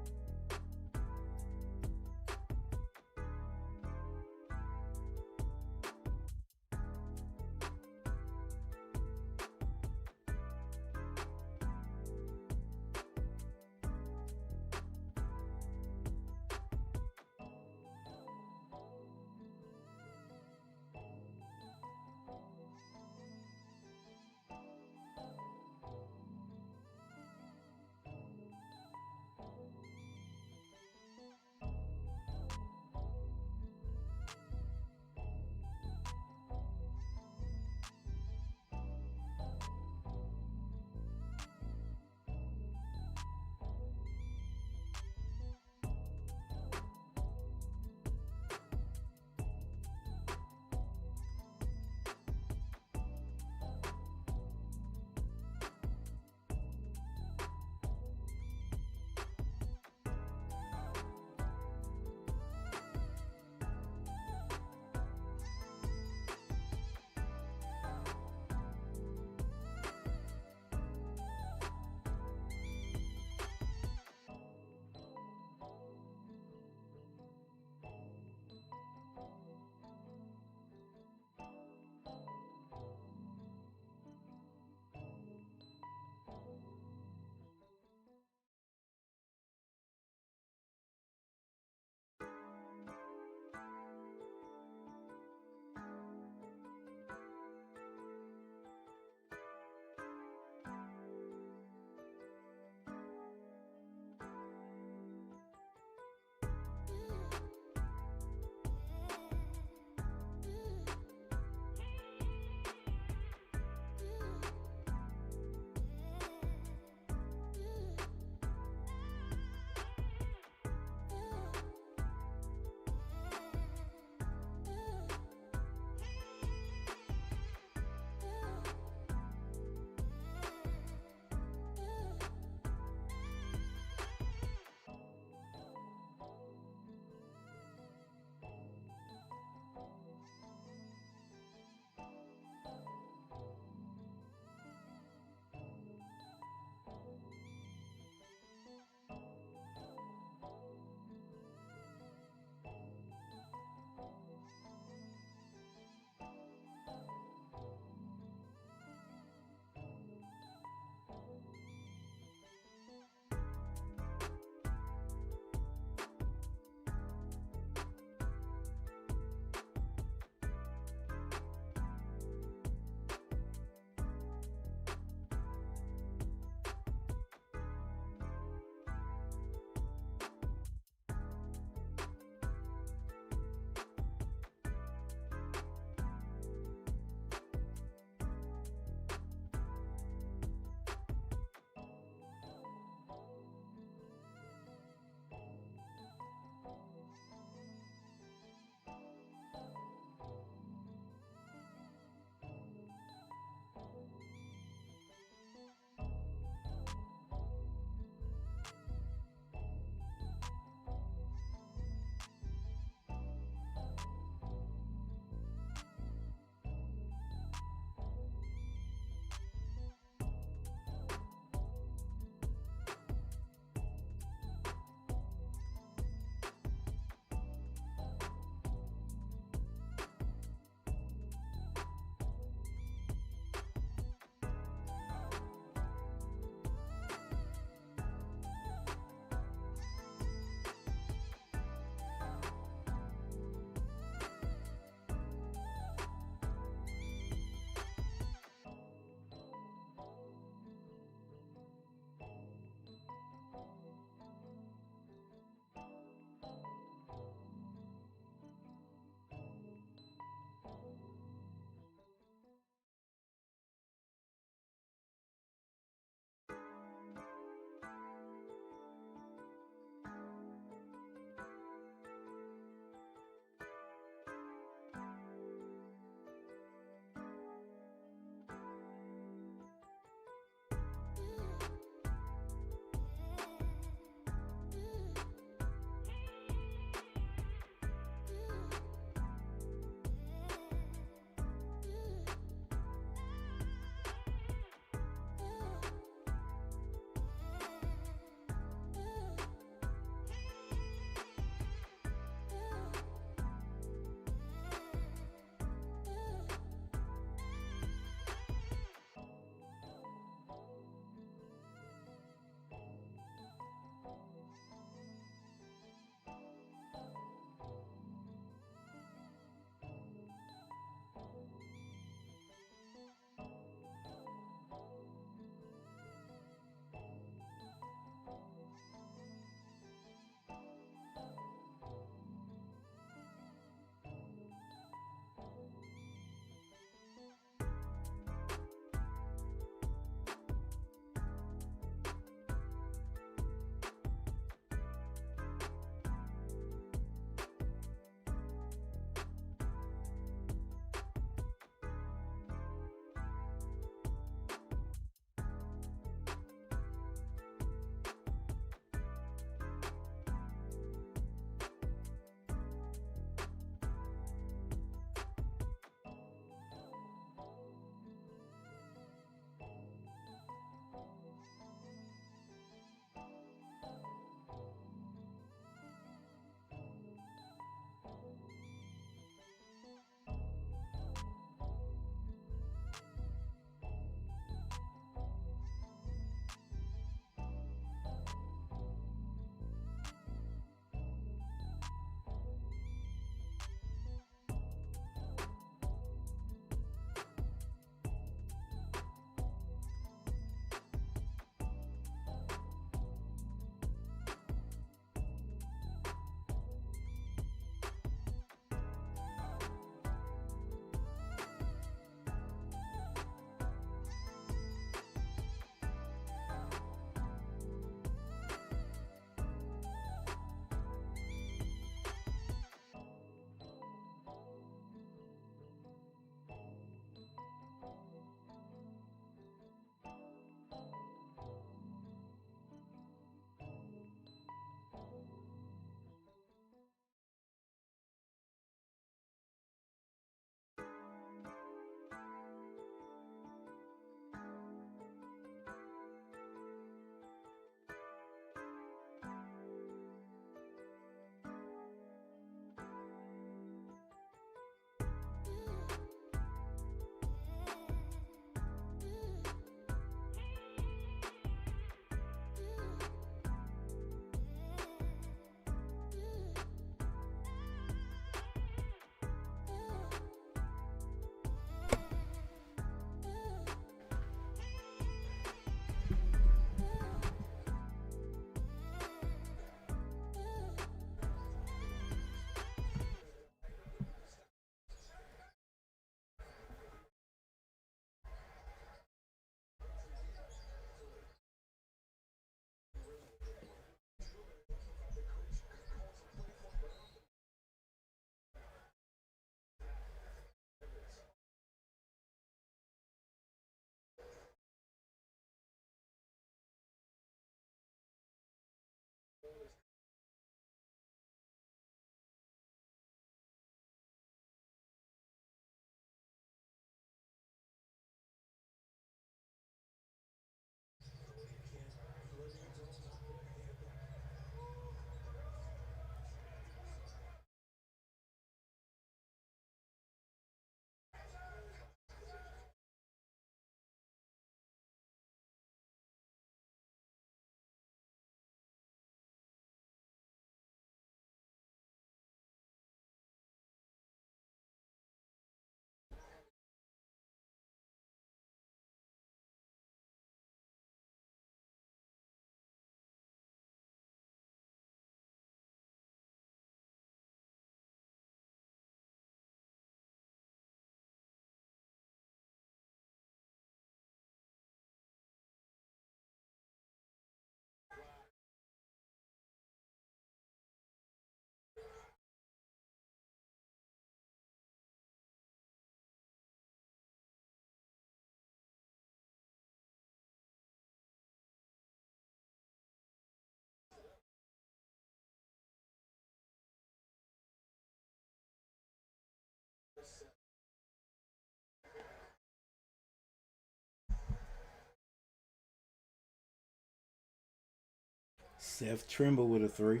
S1: Seth Trimble with a three.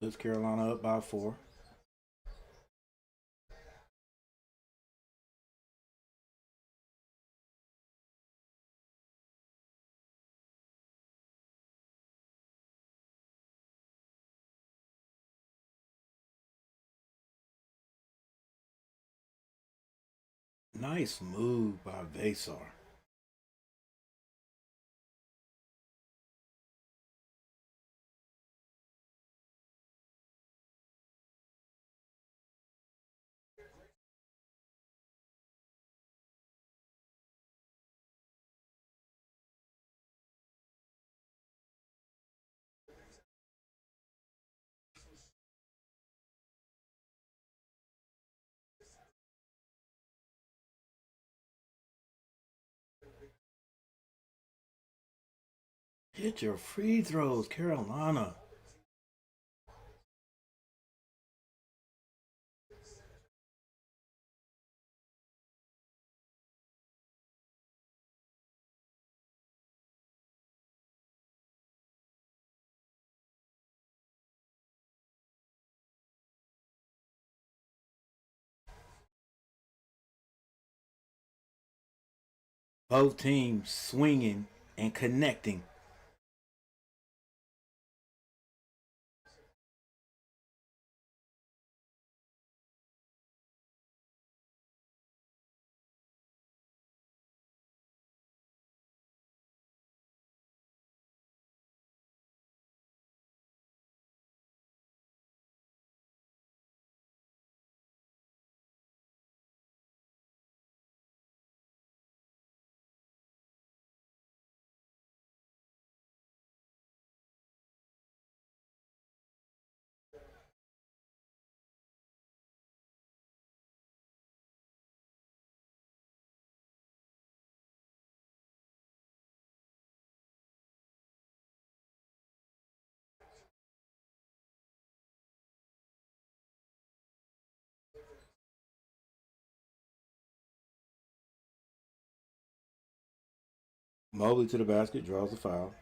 S1: Puts Carolina up by 4. Nice move by Vasar. Hit your free throws, Carolina. Both teams swinging and connecting. Mobley to the basket, draws the foul.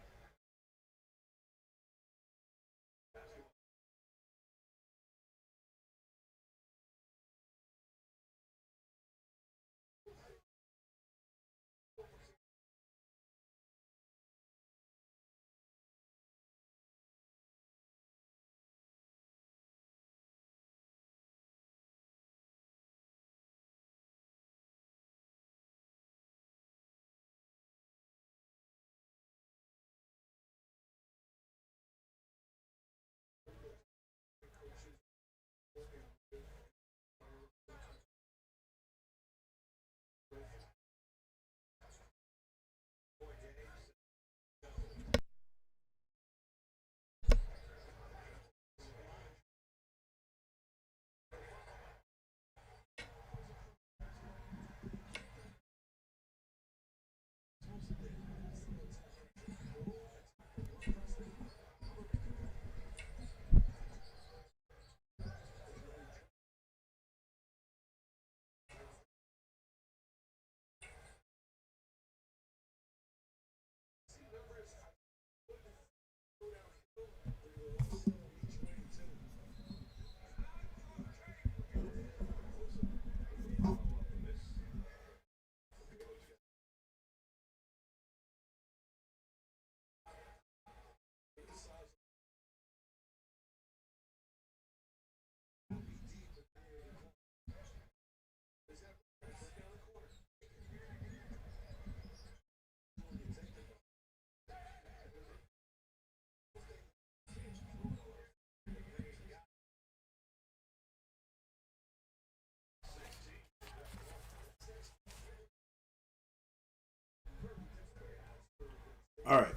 S1: All right.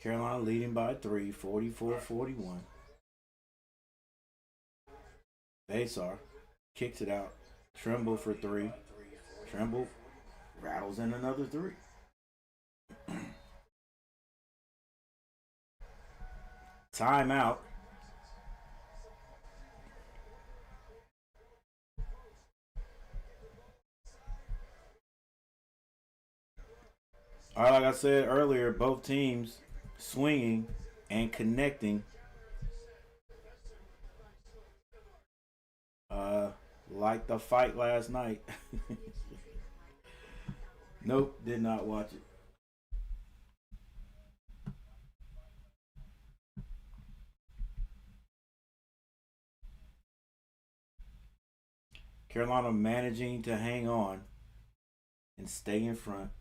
S1: Carolina leading by 3, 44-41. Basar kicks it out. Trimble for 3. Trimble rattles in another 3. Timeout. All right, like I said earlier, both teams swinging and connecting. Like the fight last night. Nope, did not watch it. Carolina managing to hang on and stay in front.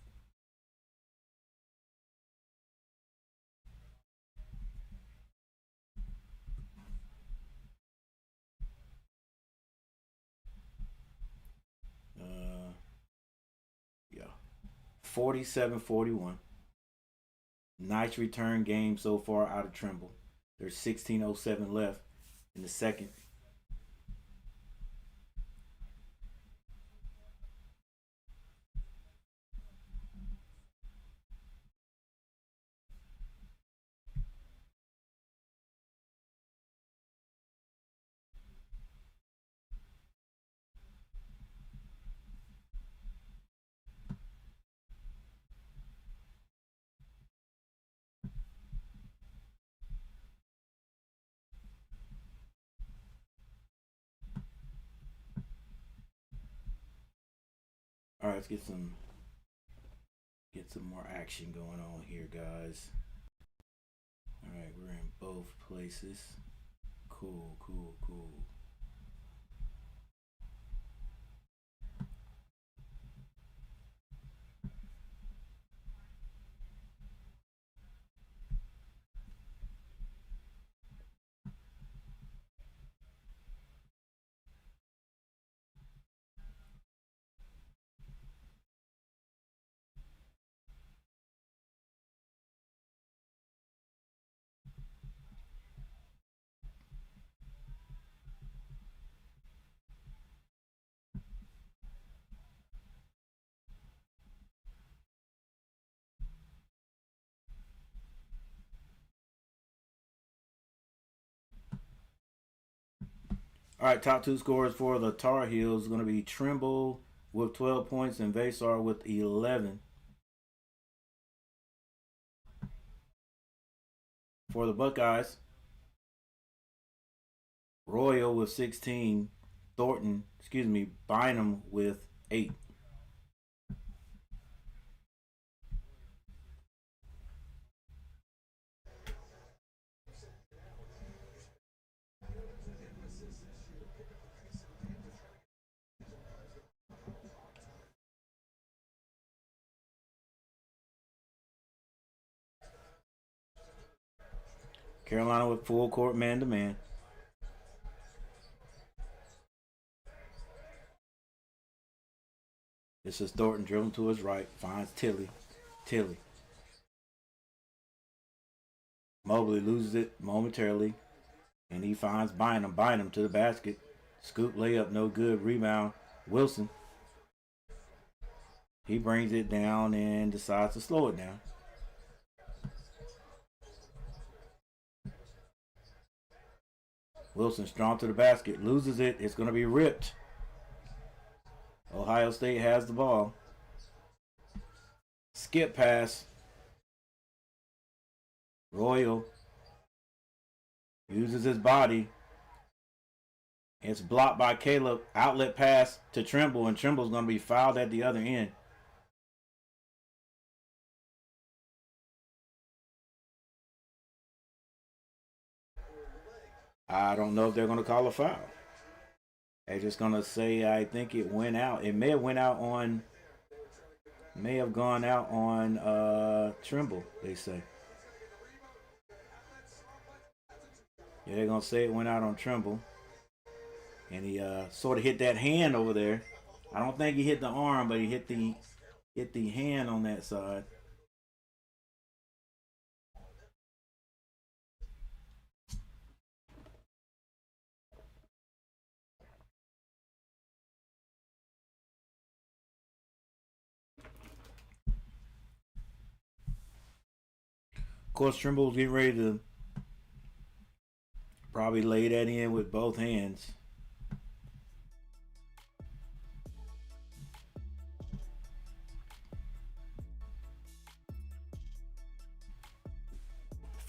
S1: Uh, yeah. 47-41. Nice return game so far out of Trimble. There's 16:07 left in the second. All right, let's get some more action going on here, guys. All right, we're in both places. Cool, cool, cool. All right, top two scorers for the Tar Heels is going to be Trimble with 12 points and Vasar with 11. For the Buckeyes, Royal with 16, Bynum with 8. Carolina with full court man to man. This is Thornton dribbling to his right, finds Tilly. Mobley loses it momentarily, and he finds Bynum to the basket. Scoop layup, no good. Rebound, Wilson. He brings it down and decides to slow it down. Wilson strong to the basket, loses it. It's going to be ripped. Ohio State has the ball. Skip pass. Royal uses his body. It's blocked by Caleb. Outlet pass to Trimble, and Trimble's going to be fouled at the other end. I don't know if they're going to call a foul. They're just going to say, I think it went out. It may have gone out on Trimble, they say. Yeah, they're going to say it went out on Trimble. And he sort of hit that hand over there. I don't think he hit the arm, but he hit the hand on that side. Of course, Trimble's getting ready to probably lay that in with both hands.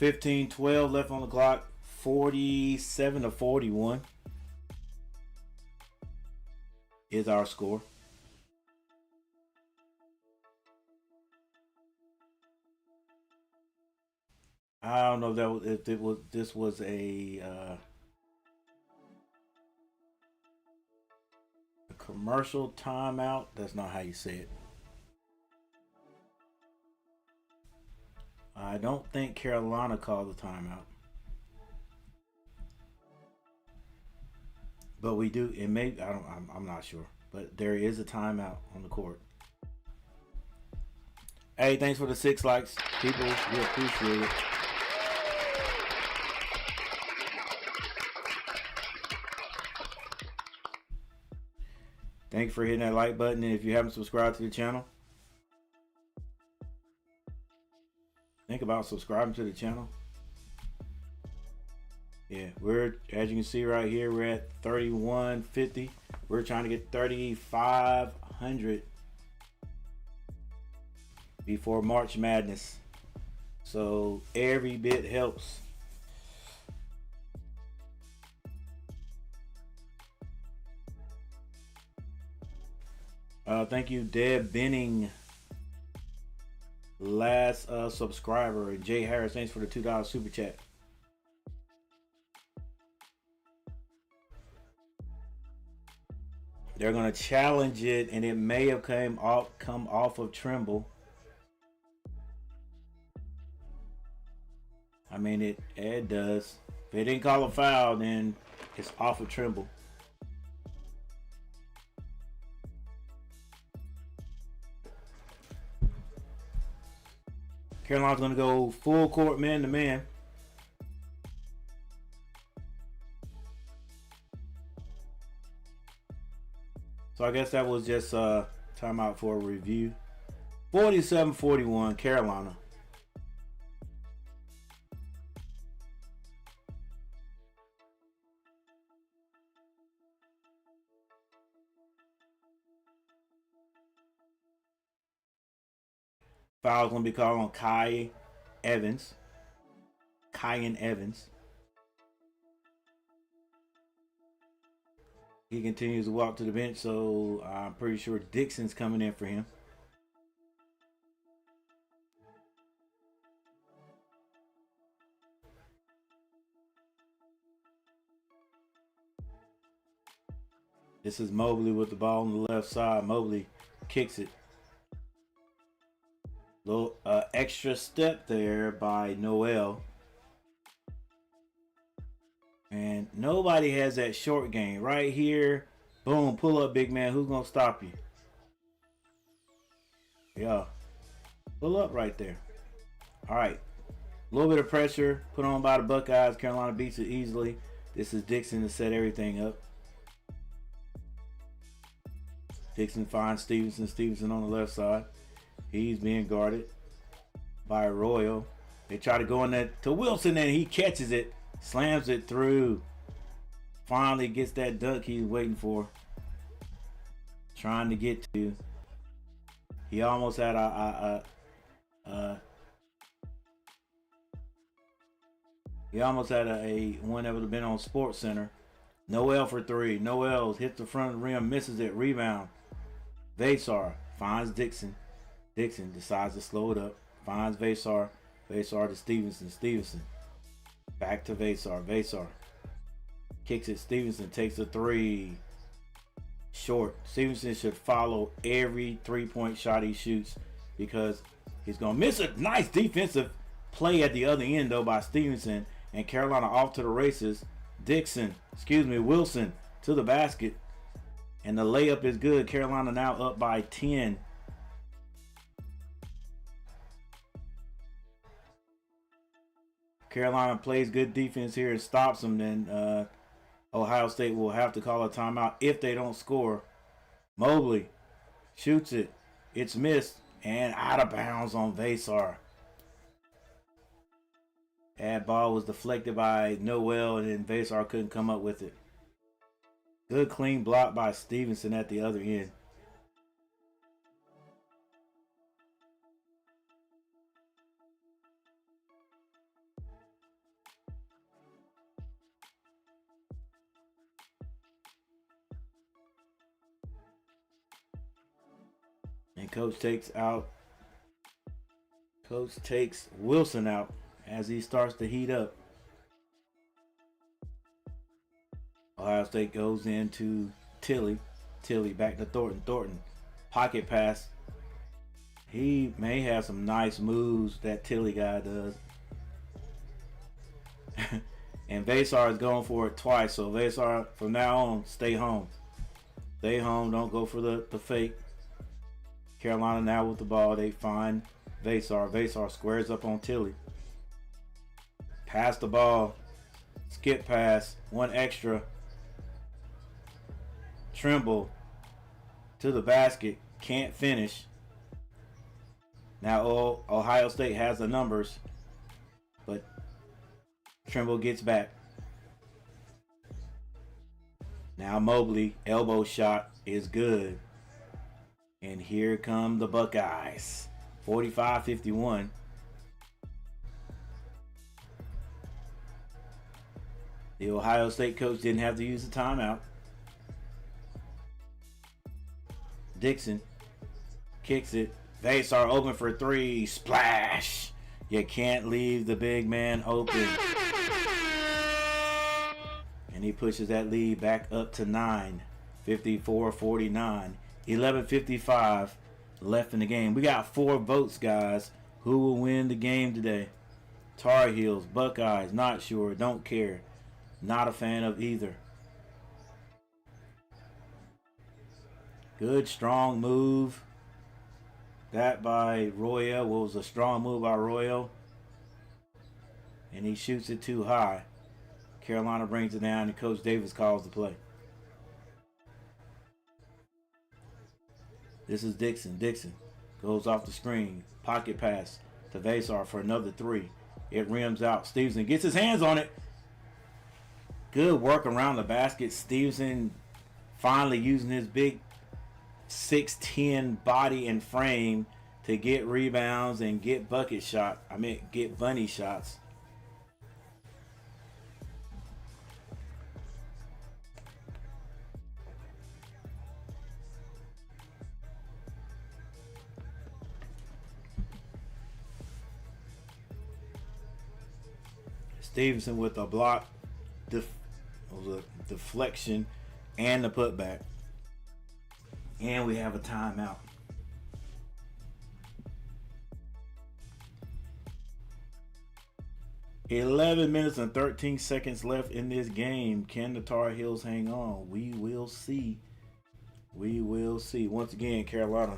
S1: 15-12 left on the clock. 47-41 is our score. I don't know if this was a commercial timeout. That's not how you say it. I don't think Carolina called the timeout. But we do. It may. I'm not sure. But there is a timeout on the court. Hey, thanks for the 6 likes, people. We appreciate it. Thank you for hitting that like button. And if you haven't subscribed to the channel, think about subscribing to the channel. Yeah, as you can see right here, we're at 3150. We're trying to get 3,500 before March Madness. So every bit helps. Thank you, Deb Benning. Last subscriber. And Jay Harris, thanks for the $2 super chat. They're going to challenge it, and it may have come off of Trimble. I mean, it does. If they didn't call a foul, then it's off of Trimble. Carolina's going to go full court man to man. So I guess that was just timeout for a review. 47-41 Carolina. Foul's going to be called on Kyan Evans. He continues to walk to the bench, so I'm pretty sure Dixon's coming in for him. This is Mobley with the ball on the left side. Mobley kicks it. Little extra step there by Noel. And nobody has that short game. Right here, boom, pull up, big man. Who's going to stop you? Yeah. Pull up right there. All right. A little bit of pressure put on by the Buckeyes. Carolina beats it easily. This is Dixon to set everything up. Dixon finds Stevenson. Stevenson on the left side. He's being guarded by Royal. They try to go in that to Wilson, and he catches it. Slams it through. Finally gets that dunk he's waiting for. Trying to get to. He almost had a one that would have been on Sports Center. Noel for 3. Noel hits the front of the rim, misses it. Rebound. Vasar finds Dixon. Dixon decides to slow it up. Finds Vasar. Vasar to Stevenson. Stevenson. Back to Vasar. Vasar kicks it. Stevenson takes a 3. Short. Stevenson should follow every 3-point shot he shoots because he's going to miss a nice defensive play at the other end, though, by Stevenson. And Carolina off to the races. Wilson to the basket. And the layup is good. Carolina now up by 10. Carolina plays good defense here and stops them. Then Ohio State will have to call a timeout if they don't score. Mobley shoots it. It's missed and out of bounds on Vasar. That ball was deflected by Noel, and then Vasar couldn't come up with it. Good clean block by Stevenson at the other end. Coach takes Wilson out as he starts to heat up. Ohio State goes into Tilly. Tilly back to Thornton. Thornton, pocket pass. He may have some nice moves, that Tilly guy does. And Vasar is going for it twice. So Vasar, from now on, stay home. Stay home. Don't go for the fake. Carolina now with the ball. They find Vasar. Vasar squares up on Tilly. Pass the ball. Skip pass. One extra. Trimble to the basket. Can't finish. Now Ohio State has the numbers, but Trimble gets back. Now Mobley, elbow shot is good. And here come the Buckeyes. 45-51. The Ohio State coach didn't have to use the timeout. Dixon kicks it. Vasar open for three. Splash. You can't leave the big man open. And he pushes that lead back up to 9. 54-49. 11:55 left in the game. We got 4 votes, guys. Who will win the game today? Tar Heels, Buckeyes, not sure, don't care. Not a fan of either. Good, strong move. That by Royal was a strong move by Royal. And he shoots it too high. Carolina brings it down and Coach Davis calls the play. This is Dixon. Dixon goes off the screen. Pocket pass to Vasar for another 3. It rims out. Stevenson gets his hands on it. Good work around the basket. Stevenson finally using his big 6'10" body and frame to get rebounds and get get bunny shots. Stevenson with a block, deflection, and the putback. And we have a timeout. $11 and 13 seconds left in this game. Can the Tar Heels hang on? We will see. We will see. Once again, Carolina.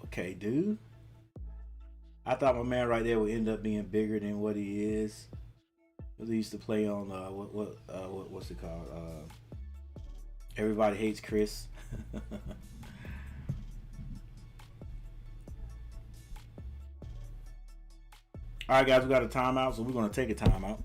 S1: Okay, dude. I thought my man right there would end up being bigger than what he is. He used to play on what's it called? Everybody Hates Chris. All right, guys, we got a timeout, so we're going to take a timeout.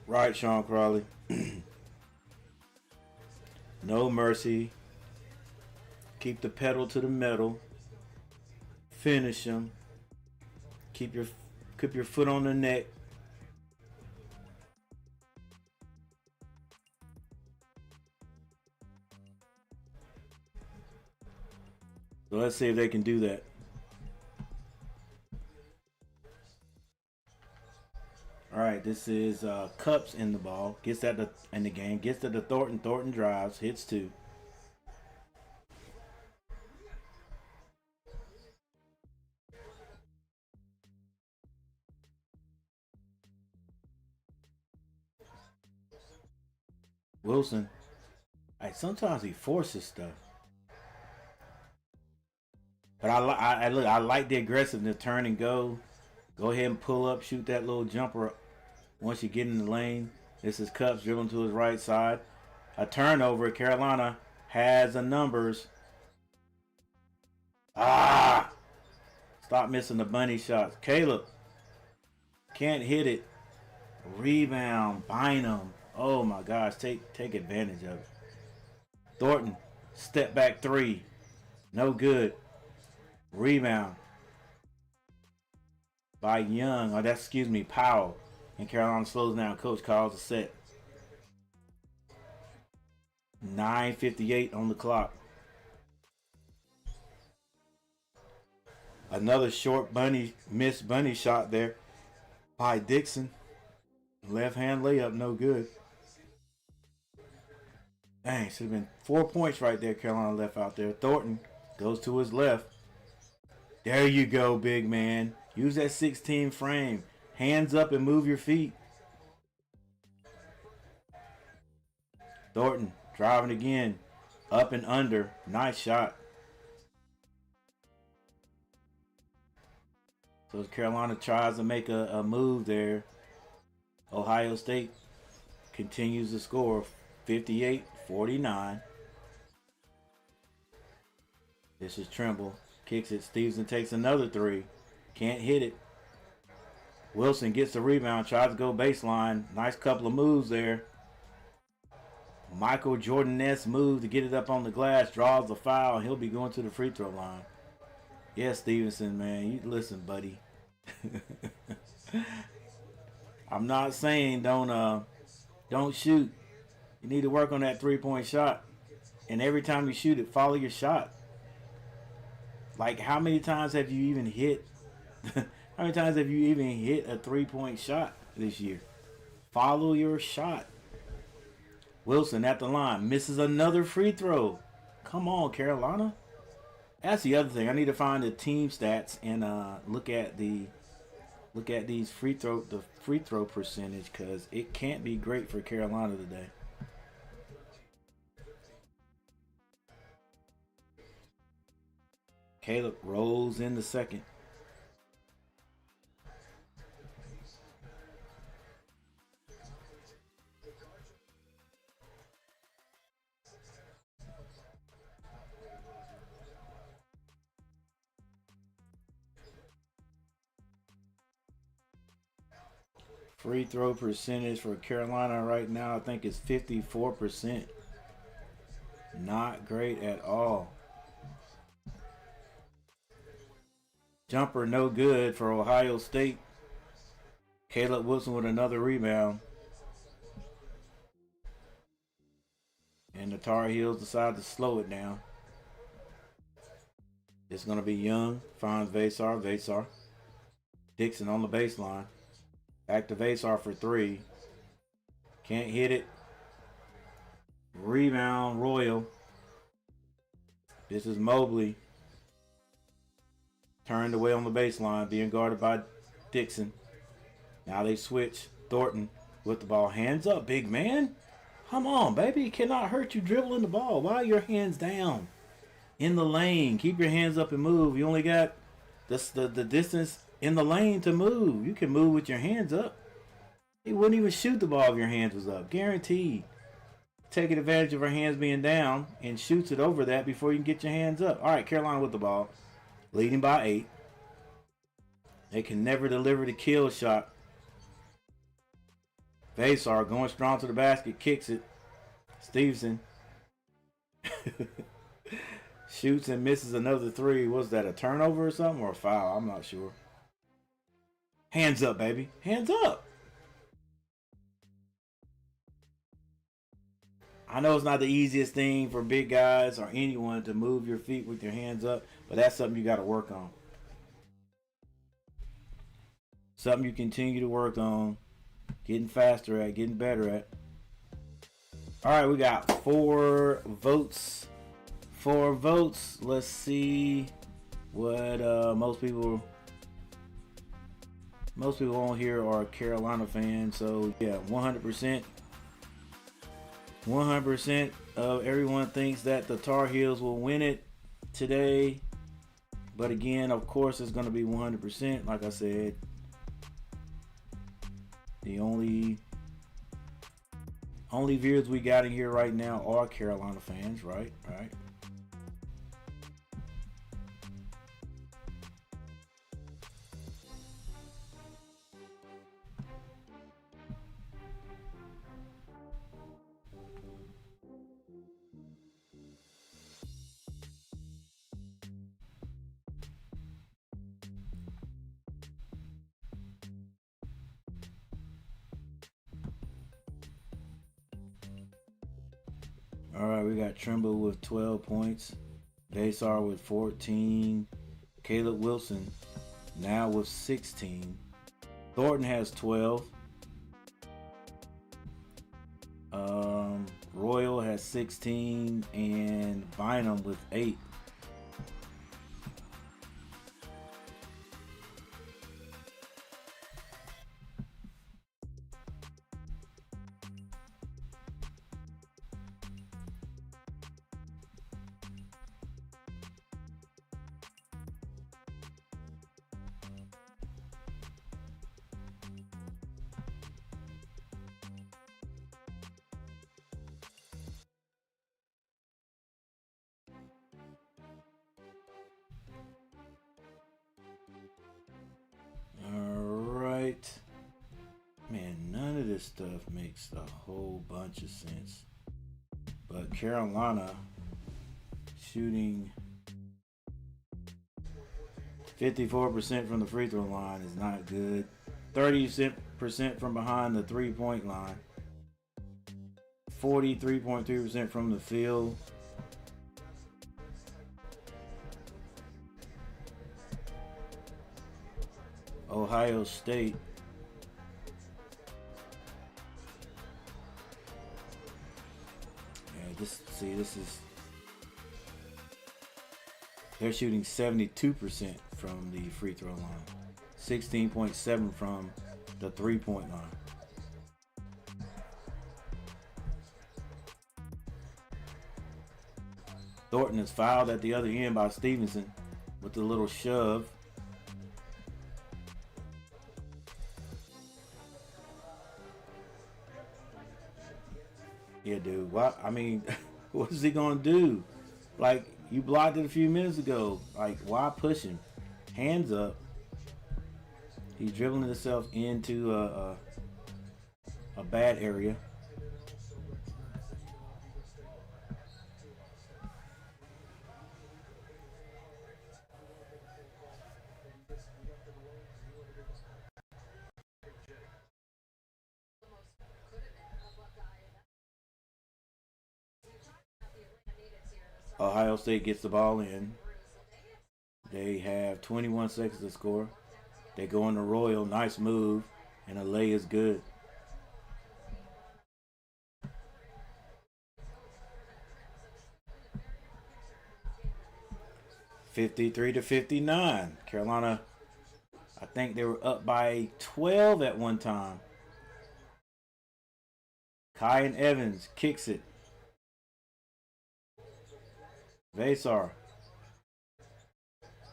S1: Right, Sean Crawley. No mercy. Keep the pedal to the metal. Finish them. Keep your foot on the neck. So let's see if they can do that. All right, this is Cups in the ball. Gets that in the game. Gets to the Thornton. Thornton drives. Hits 2. Wilson. Sometimes he forces stuff. But I like the aggressiveness. Turn and go. Go ahead and pull up. Shoot that little jumper once you get in the lane. This is Cups dribbling to his right side. A turnover. Carolina has the numbers. Stop missing the bunny shots. Caleb can't hit it. Rebound. Bynum. Oh my gosh. Take advantage of it. Thornton. Step back 3. No good. Rebound by Young. Powell. And Carolina slows down. Coach calls a set. 9:58 on the clock. Another short missed bunny shot there by Dixon. Left hand layup, no good. Dang, should have been 4 points right there. Carolina left out there. Thornton goes to his left. There you go, big man. Use that 16 frame. Hands up and move your feet. Thornton driving again. Up and under. Nice shot. So Carolina tries to make a move there. Ohio State continues to score 58-49. This is Trimble. Kicks it. Stevenson takes another 3. Can't hit it. Wilson gets the rebound. Tries to go baseline. Nice couple of moves there. Michael Jordan-esque move to get it up on the glass. Draws the foul. He'll be going to the free throw line. Yeah, Stevenson, man. You listen, buddy. I'm not saying don't shoot. You need to work on that 3-point shot. And every time you shoot it, follow your shot. Like, how many times have you even hit? How many times have you even hit a 3-point shot this year? Follow your shot. Wilson at the line misses another free throw. Come on, Carolina. That's the other thing. I need to find the team stats and look at these free throw percentage, because it can't be great for Carolina today. Caleb rolls in the second. Free throw percentage for Carolina right now, I think, is 54%. Not great at all. Jumper no good for Ohio State. Caleb Wilson with another rebound. And the Tar Heels decide to slow it down. It's going to be Young. Finds Vasar. Vasar. Dixon on the baseline. Back to Vasar for 3. Can't hit it. Rebound Royal. This is Mobley. Turned away on the baseline, being guarded by Dixon. Now they switch. Thornton with the ball. Hands up, big man. Come on, baby. It cannot hurt you dribbling the ball. Why are your hands down? In the lane. Keep your hands up and move. You only got the distance in the lane to move. You can move with your hands up. He wouldn't even shoot the ball if your hands was up. Guaranteed. Taking advantage of her hands being down and shoots it over that before you can get your hands up. All right, Carolina with the ball. Leading by 8. They can never deliver the kill shot. Vasar going strong to the basket, kicks it. Stevenson shoots and misses another three. Was that a turnover or something, or a foul? I'm not sure. Hands up, baby. Hands up. I know it's not the easiest thing for big guys or anyone to move your feet with your hands up, but that's something you got to work on. Something you continue to work on, getting faster at, getting better at. All right, we got 4 votes. 4 votes. Let's see what most people on here are Carolina fans. So yeah, 100%. 100% of everyone thinks that the Tar Heels will win it today. But again, of course, it's going to be 100%. Like I said, the only viewers we got in here right now are Carolina fans, right? Right. All right, we got Trimble with 12 points, Vasar with 14, Caleb Wilson now with 16, Thornton has 12, Royal has 16, and Bynum with 8. Alright. Man, none of this stuff makes a whole bunch of sense. But Carolina shooting 54% from the free throw line is not good. 30% from behind the 3-point line. 43.3% from the field. Ohio State this is they're shooting 72% from the free throw line, 16.7 from the 3-point line. Thornton is fouled at the other end by Stevenson with a little shove. Yeah, dude. What? I mean, what is he gonna do? Like, you blocked it a few minutes ago. Like, why push him? Hands up. He's dribbling himself into a bad area. Ohio State gets the ball in. They have 21 seconds to score. They go on the Royal. Nice move. And a lay is good. (53-59). Carolina, I think they were up by 12 at one time. Kyan Evans kicks it. Vasar.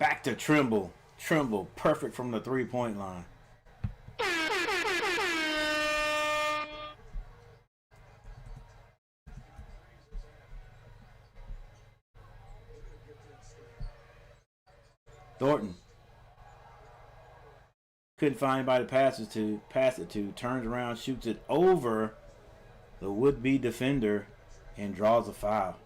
S1: Back to Trimble. Trimble, perfect from the 3-point line. Thornton. Couldn't find anybody to pass it to. Turns around, shoots it over the would-be defender, and draws a foul.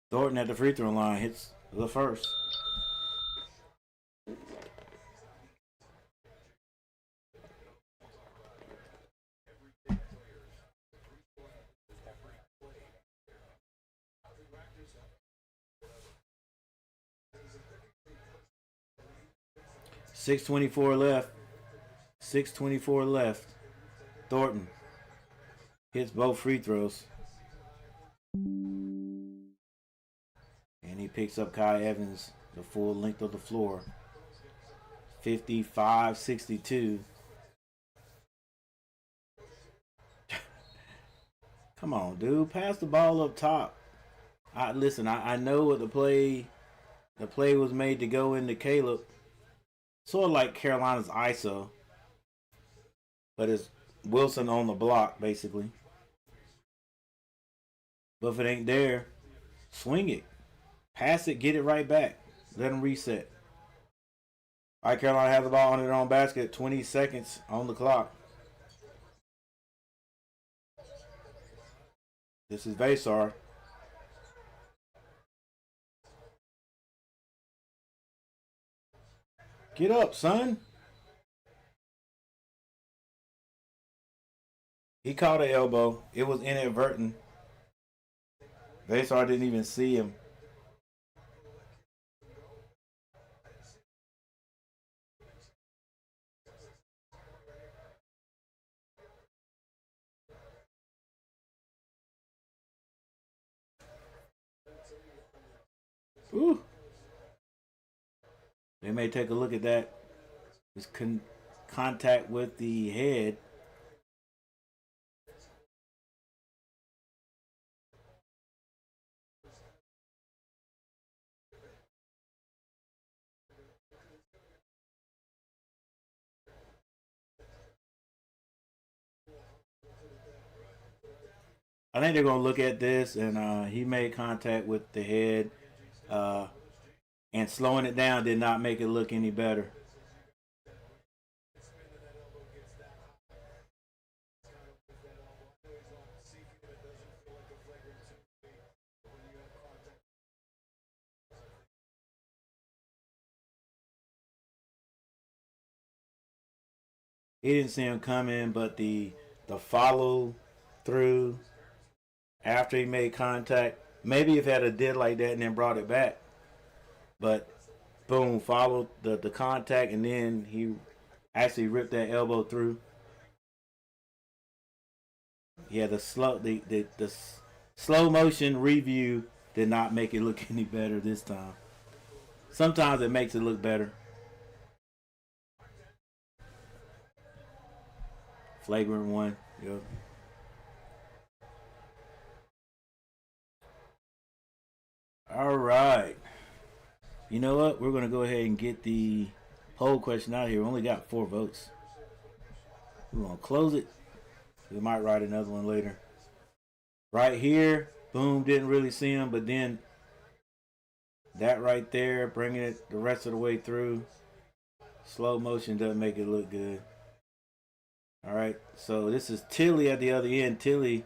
S1: Thornton at the free throw line hits the first. .624 left. 6:24 left. Thornton hits both free throws. And he picks up Kai Evans the full length of the floor. 55-62. Come on, dude. Pass the ball up top. Listen, I know what the play was made to go into Caleb. Sort of like Carolina's ISO. But it's Wilson on the block, basically. But if it ain't there, swing it. Pass it, get it right back. Let them reset. All right, Carolina has the ball on their own basket. 20 seconds on the clock. This is Vesar. Get up, son. He caught an elbow. It was inadvertent. Vesar didn't even see him. Ooh. They may take a look at that. It's contact with the head. I think they're going to look at this, and he made contact with the head, and slowing it down did not make it look any better. He didn't see him coming, but the follow through after he made contact, maybe if he had a did like that and then brought it back, but boom, followed the contact, and then he actually ripped that elbow through. Yeah, the slow motion review did not make it look any better this time. Sometimes it makes it look better. Flagrant one. Yep. All right. You know what? We're going to go ahead and get the poll question out here. We only got 4 votes. We're going to close it. We might write another one later. Right here, boom, didn't really see him, but then that right there, bringing it the rest of the way through. Slow motion doesn't make it look good. All right, so this is Tilly at the other end. Tilly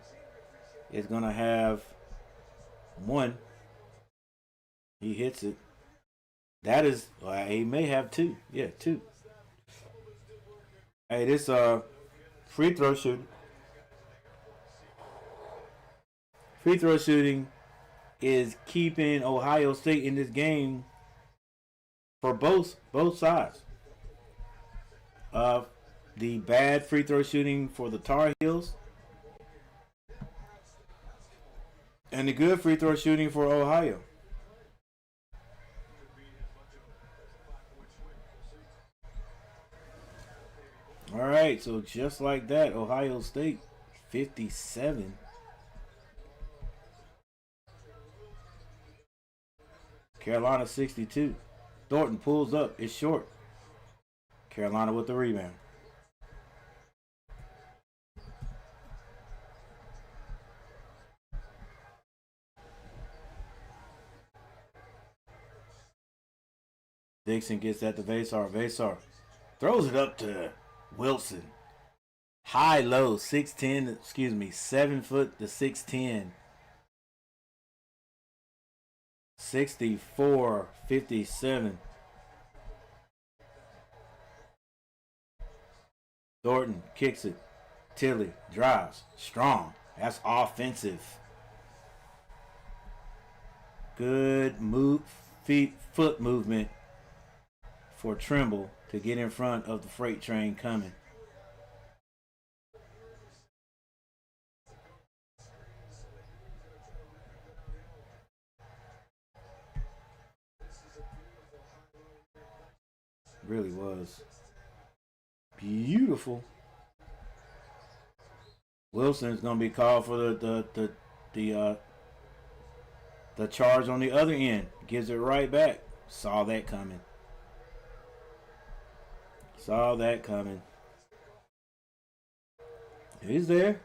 S1: is going to have 1. He hits it. That is, he may have 2. Yeah, 2. Hey, this free throw shooting. Free throw shooting is keeping Ohio State in this game for both sides. The bad free throw shooting for the Tar Heels, and the good free throw shooting for Ohio. right, so just like that, Ohio State 57. Carolina 62. Thornton pulls up. It's short. Carolina with the rebound. Dixon gets at the Vasar. Vasar throws it up to Wilson. High low, 6'10", 7 foot to 6'10". 64-57. Thornton kicks it. Tilly drives. Strong. That's offensive. Good foot movement for Trimble to get in front of the freight train coming. Really was beautiful. Wilson's gonna be called for the charge on the other end. Gives it right back. Saw that coming. Saw that coming. He's there.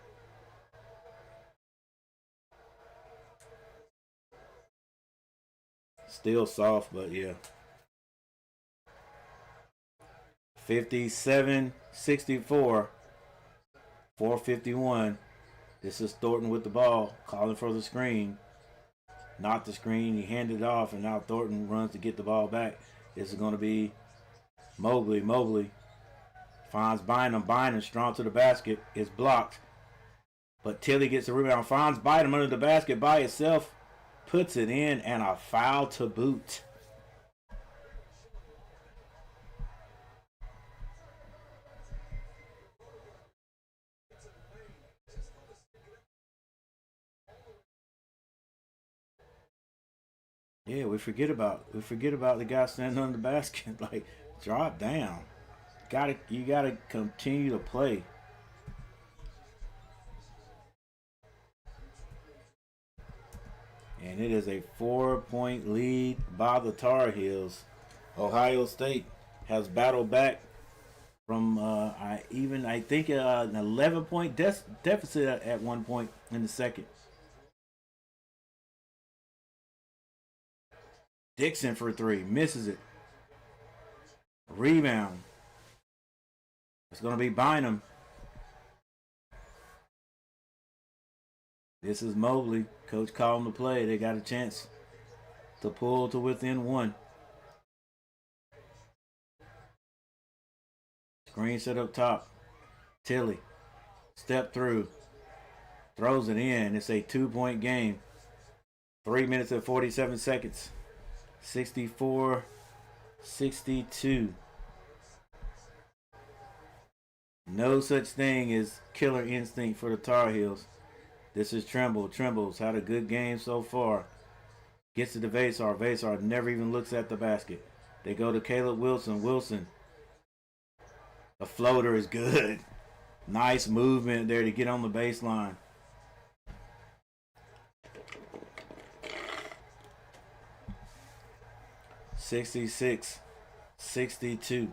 S1: Still soft, but yeah. 57-64. 4:51. This is Thornton with the ball, calling for the screen. Not the screen. He handed it off, and now Thornton runs to get the ball back. This is going to be Mobley. Mobley finds Bynum. Bynum strong to the basket. Is blocked. But Tilly gets the rebound. Finds Bynum under the basket by itself. Puts it in, and a foul to boot. Yeah, we forget about the guy standing on the basket. Like, drop down. You gotta continue to play. And it is a 4-point lead by the Tar Heels. Ohio State has battled back from I think an 11-point deficit at one point in the second. Dixon for three. Misses it. Rebound. It's going to be Bynum. This is Mobley. Coach called him to play. They got a chance to pull to within one. Screen set up top. Tilly. Step through. Throws it in. It's a 2-point game. 3 minutes and 47 seconds. 64-62. No such thing as killer instinct for the Tar Heels. This is Trimble. Trimble's had a good game so far. Gets to the Vasar. Vasar never even looks at the basket. They go to Caleb Wilson. Wilson. The floater is good. Nice movement there to get on the baseline. (66-62).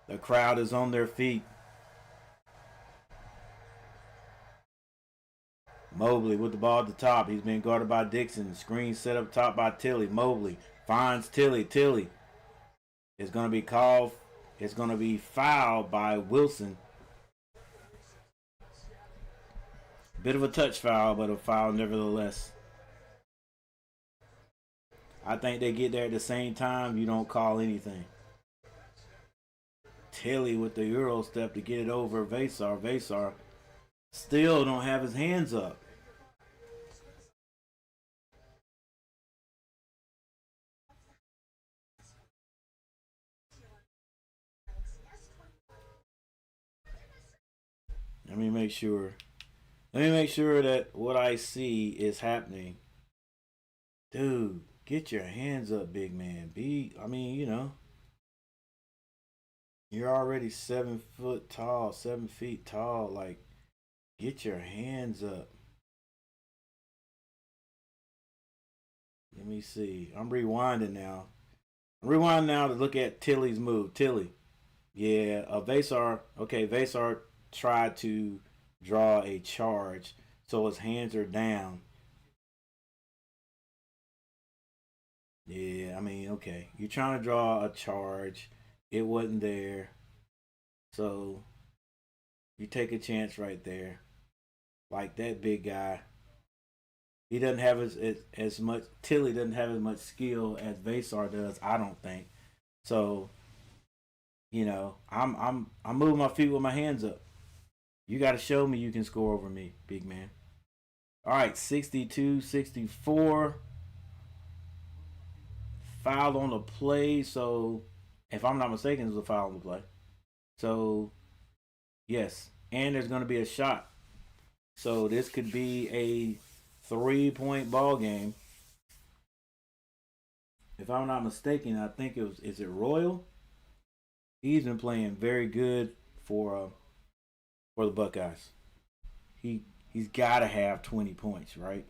S1: The crowd is on their feet. Mobley with the ball at the top. He's being guarded by Dixon. Screen set up top by Tilly. Mobley finds Tilly. Tilly is going to be called. It's going to be fouled by Wilson. Bit of a touch foul, but a foul nevertheless. I think they get there at the same time. You don't call anything. Tilly with the Euro step to get it over Vasar. Vasar still don't have his hands up. Let me make sure that what I see is happening. Dude, get your hands up, big man. You're already 7 foot tall, 7 feet tall. Like, get your hands up. Let me see. I'm rewinding now. Rewind now to look at Tilly's move. Tilly. Yeah, Vasar. Okay, Vasar tried to draw a charge, so his hands are down. Yeah, I mean, okay. You're trying to draw a charge. It wasn't there. So you take a chance right there. Like that big guy. He doesn't have as much Tilly doesn't have as much skill as Vasar does, I don't think. So, I'm moving my feet with my hands up. You gotta show me you can score over me, big man. Alright, 62-64. Foul on the play, so if I'm not mistaken, it's a foul on the play. So yes. And there's gonna be a shot. So this could be a 3-point ball game. If I'm not mistaken, I think is it Royal? He's been playing very good for the Buckeyes. He's got to have 20 points, right?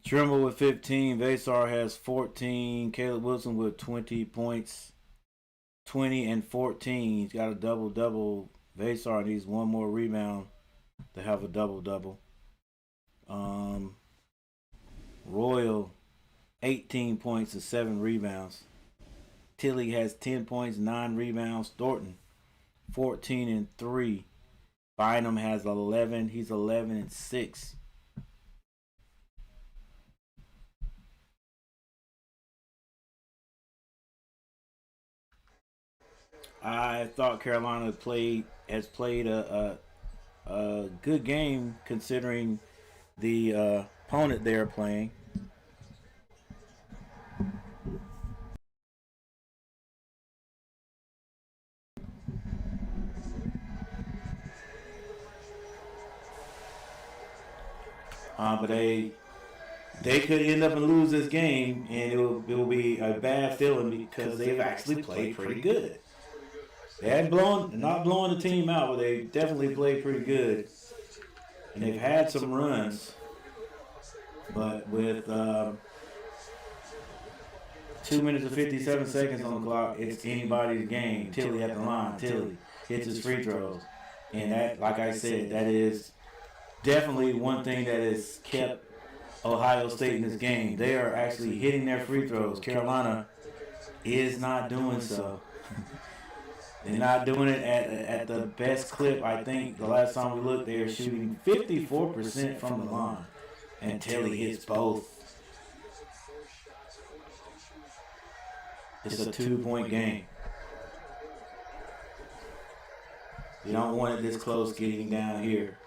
S1: Trimble with 15. Vasar has 14. Caleb Wilson with 20 points. 20 and 14. He's got a double double. Vasar needs one more rebound to have a double double. Um, Royal 18 points and 7 rebounds. Tilly has 10 points, 9 rebounds. Thornton 14 and 3. Bynum has 11. He's 11 and 6. I thought Carolina has played a good game considering the opponent they are playing. But they could end up and lose this game, and it will be a bad feeling because they've actually played pretty good. They hadn't blown not blowing the team out, but they definitely played pretty good, and they've had some runs. But with 2 minutes and 57 seconds on the clock, it's anybody's game. Tilly at the line. Tilly hits his free throws, and that, like I said, that is definitely one thing that has kept Ohio State in this game. They are actually hitting their free throws. Carolina is not doing so. They're not doing it at the best clip. I think the last time we looked, they were shooting 54% from the line. And Tilly hits both. It's a 2-point game. You don't want it this close getting down here.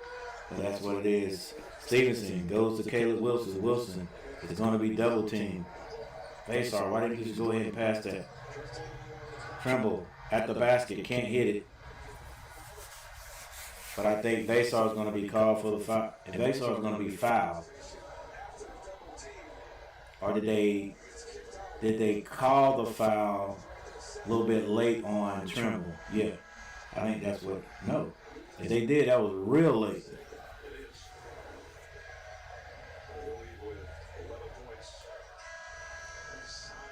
S1: But that's what it is. Stevenson goes to Caleb Wilson. Wilson is going to be double teamed. Vasar, why didn't you just go ahead and pass that? Trimble at the basket, can't hit it. But I think Vasar is going to be called for the foul. Vasar is going to be fouled. Or did they call the foul a little bit late on Trimble? Yeah, I think that's what. No, if they did, that was real late.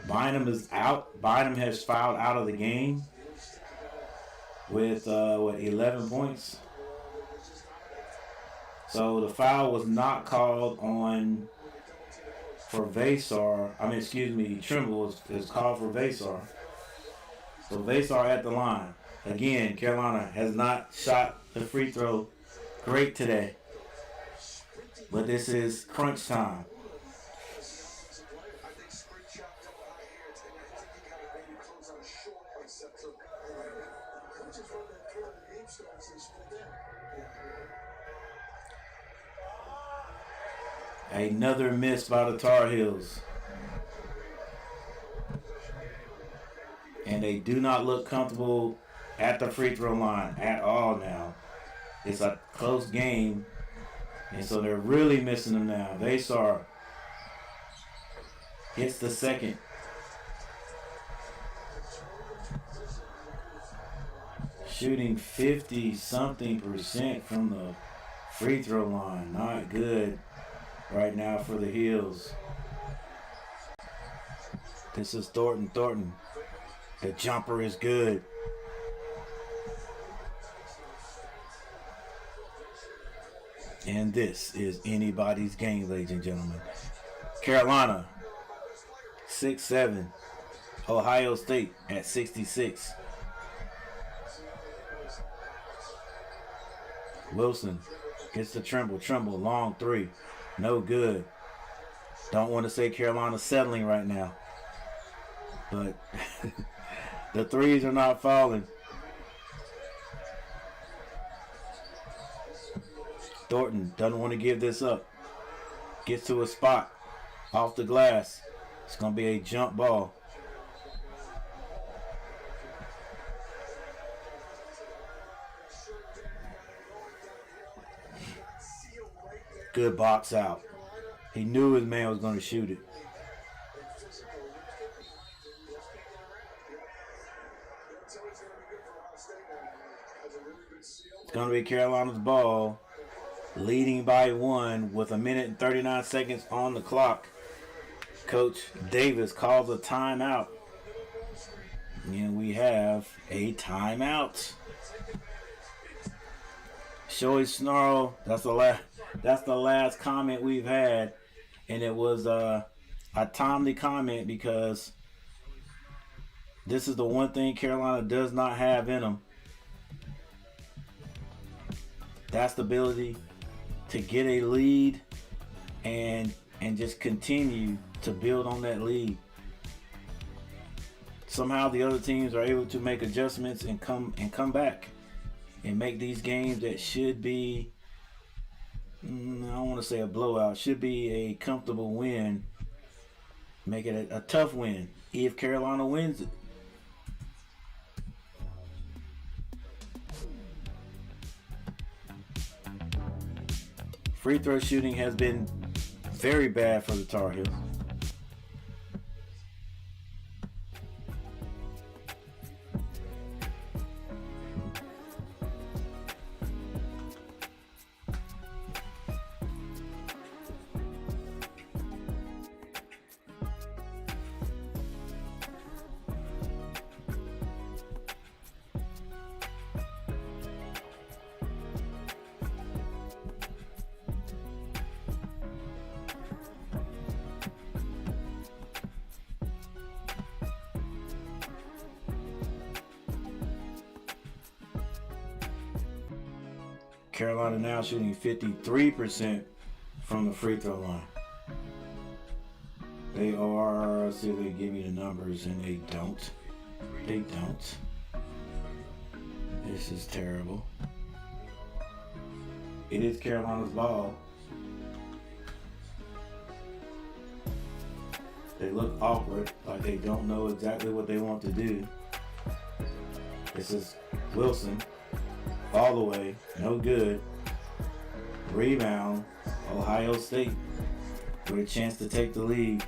S1: Bynum is out. Bynum has fouled out of the game with 11 points. So the foul was not called on for Vasar. Trimble is called for Vasar. So Vasar at the line. Again, Carolina has not shot the free throw great today. But this is crunch time. Another miss by the Tar Heels. And they do not look comfortable at the free throw line at all now. It's a close game, and so they're really missing them now. Vasar hits the second. Shooting 50-something% from the free throw line. Not good right now for the Heels. This is Thornton. Thornton. The jumper is good. And this is anybody's game, ladies and gentlemen. Carolina, 6-7. Ohio State at 66. Wilson gets the Trimble, long three. No good. Don't want to say Carolina's settling right now. But the threes are not falling. Thornton doesn't want to give this up. Gets to a spot. Off the glass. It's going to be a jump ball. Good box out. He knew his man was going to shoot it. It's going to be Carolina's ball. Leading by 1 with 1 minute and 39 seconds on the clock. Coach Davis calls a timeout. And we have a timeout. Shoei Snarl, that's the last comment we've had. And it was a timely comment because this is the one thing Carolina does not have in them. That's the ability to get a lead and just continue to build on that lead. Somehow the other teams are able to make adjustments and come back and make these games that should be, I don't want to say a blowout, should be a comfortable win, make it a tough win if Carolina wins it. Free throw shooting has been very bad for the Tar Heels. Carolina now shooting 53% from the free throw line. They are, let's see if they give me the numbers, and they don't. They don't. This is terrible. It is Carolina's ball. They look awkward, like they don't know exactly what they want to do. This is Wilson. All the way, no good. Rebound, Ohio State with a chance to take the lead.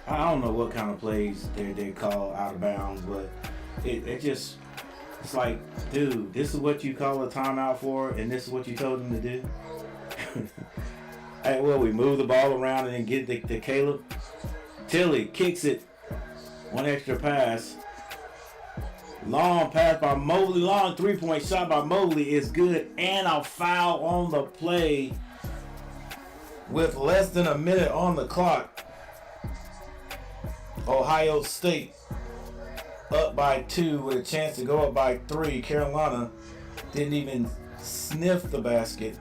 S1: I don't know what kind of plays they call out of bounds, but it's like, dude, this is what you call a timeout for, and this is what you told them to do. Hey, well, we move the ball around and then get the Caleb. Tilly kicks it. One extra pass. Long pass by Mobley. Long three-point shot by Mobley is good. And a foul on the play with less than a minute on the clock. Ohio State up by 2 with a chance to go up by 3. Carolina didn't even sniff the basket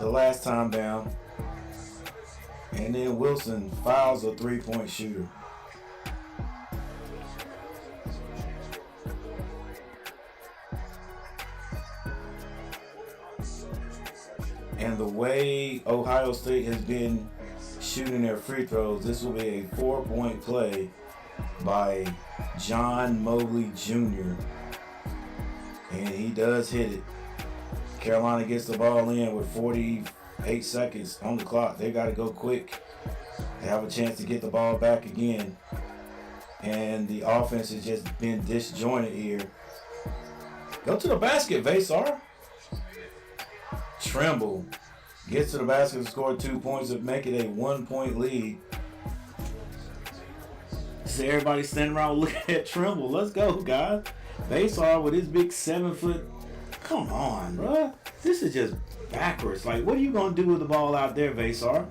S1: the last time down. And then Wilson fouls a three-point shooter. And the way Ohio State has been shooting their free throws, this will be a 4-point play by John Mobley Jr. And he does hit it. Carolina gets the ball in with 48 seconds on the clock. They got to go quick. They have a chance to get the ball back again. And the offense has just been disjointed here. Go to the basket, Vasar. Trimble gets to the basket and scored 2 points to make it a 1-point lead. So everybody standing around looking at Trimble. Let's go, guys. Vasar with his big 7-foot. Come on, bro. This is just backwards. Like, what are you going to do with the ball out there, Vasar?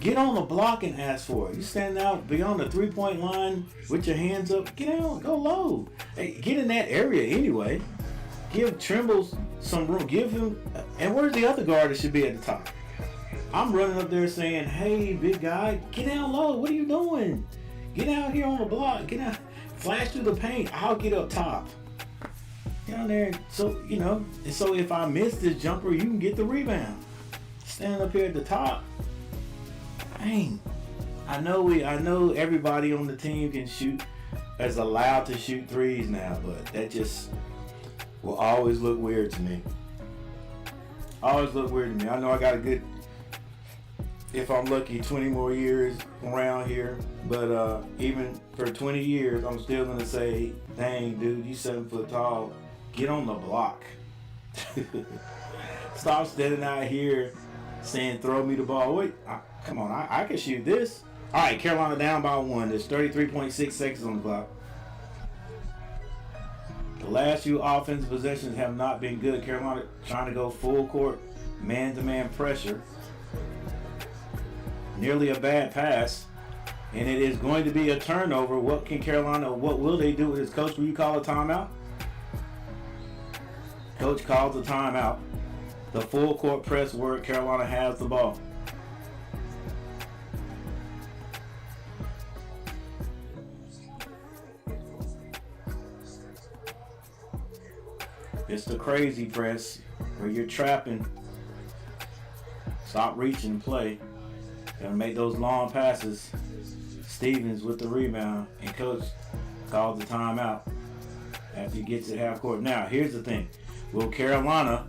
S1: Get on the block and ask for it. You stand out beyond the 3-point line with your hands up. Get out. Go low. Hey, get in that area anyway. Give Trimble some room. Give him. And where's the other guard that should be at the top? I'm running up there saying, hey, big guy, get down low. What are you doing? Get out here on the block. Get out. Flash through the paint. I'll get up top. Down there. So, you know, so if I miss this jumper, you can get the rebound. Standing up here at the top. Dang. I know everybody on the team can shoot, is allowed to shoot threes now, but that just will always look weird to me. Always look weird to me. I know I got a good, if I'm lucky, 20 more years around here, but even for 20 years, I'm still gonna say, dang, dude, you 7 foot tall. Get on the block. Stop standing out here saying, throw me the ball. Wait, come on, I can shoot this. All right, Carolina down by 1. There's 33.6 seconds on the clock. The last few offensive possessions have not been good. Carolina trying to go full court, man-to-man pressure. Nearly a bad pass. And it is going to be a turnover. What will they do with this? Coach, will you call a timeout? Coach calls a timeout. The full court press work. Carolina has the ball. It's the crazy press where you're trapping. Stop reaching and play. Gotta make those long passes. Stevens with the rebound, and coach calls the timeout after he gets it half court. Now, here's the thing: can Carolina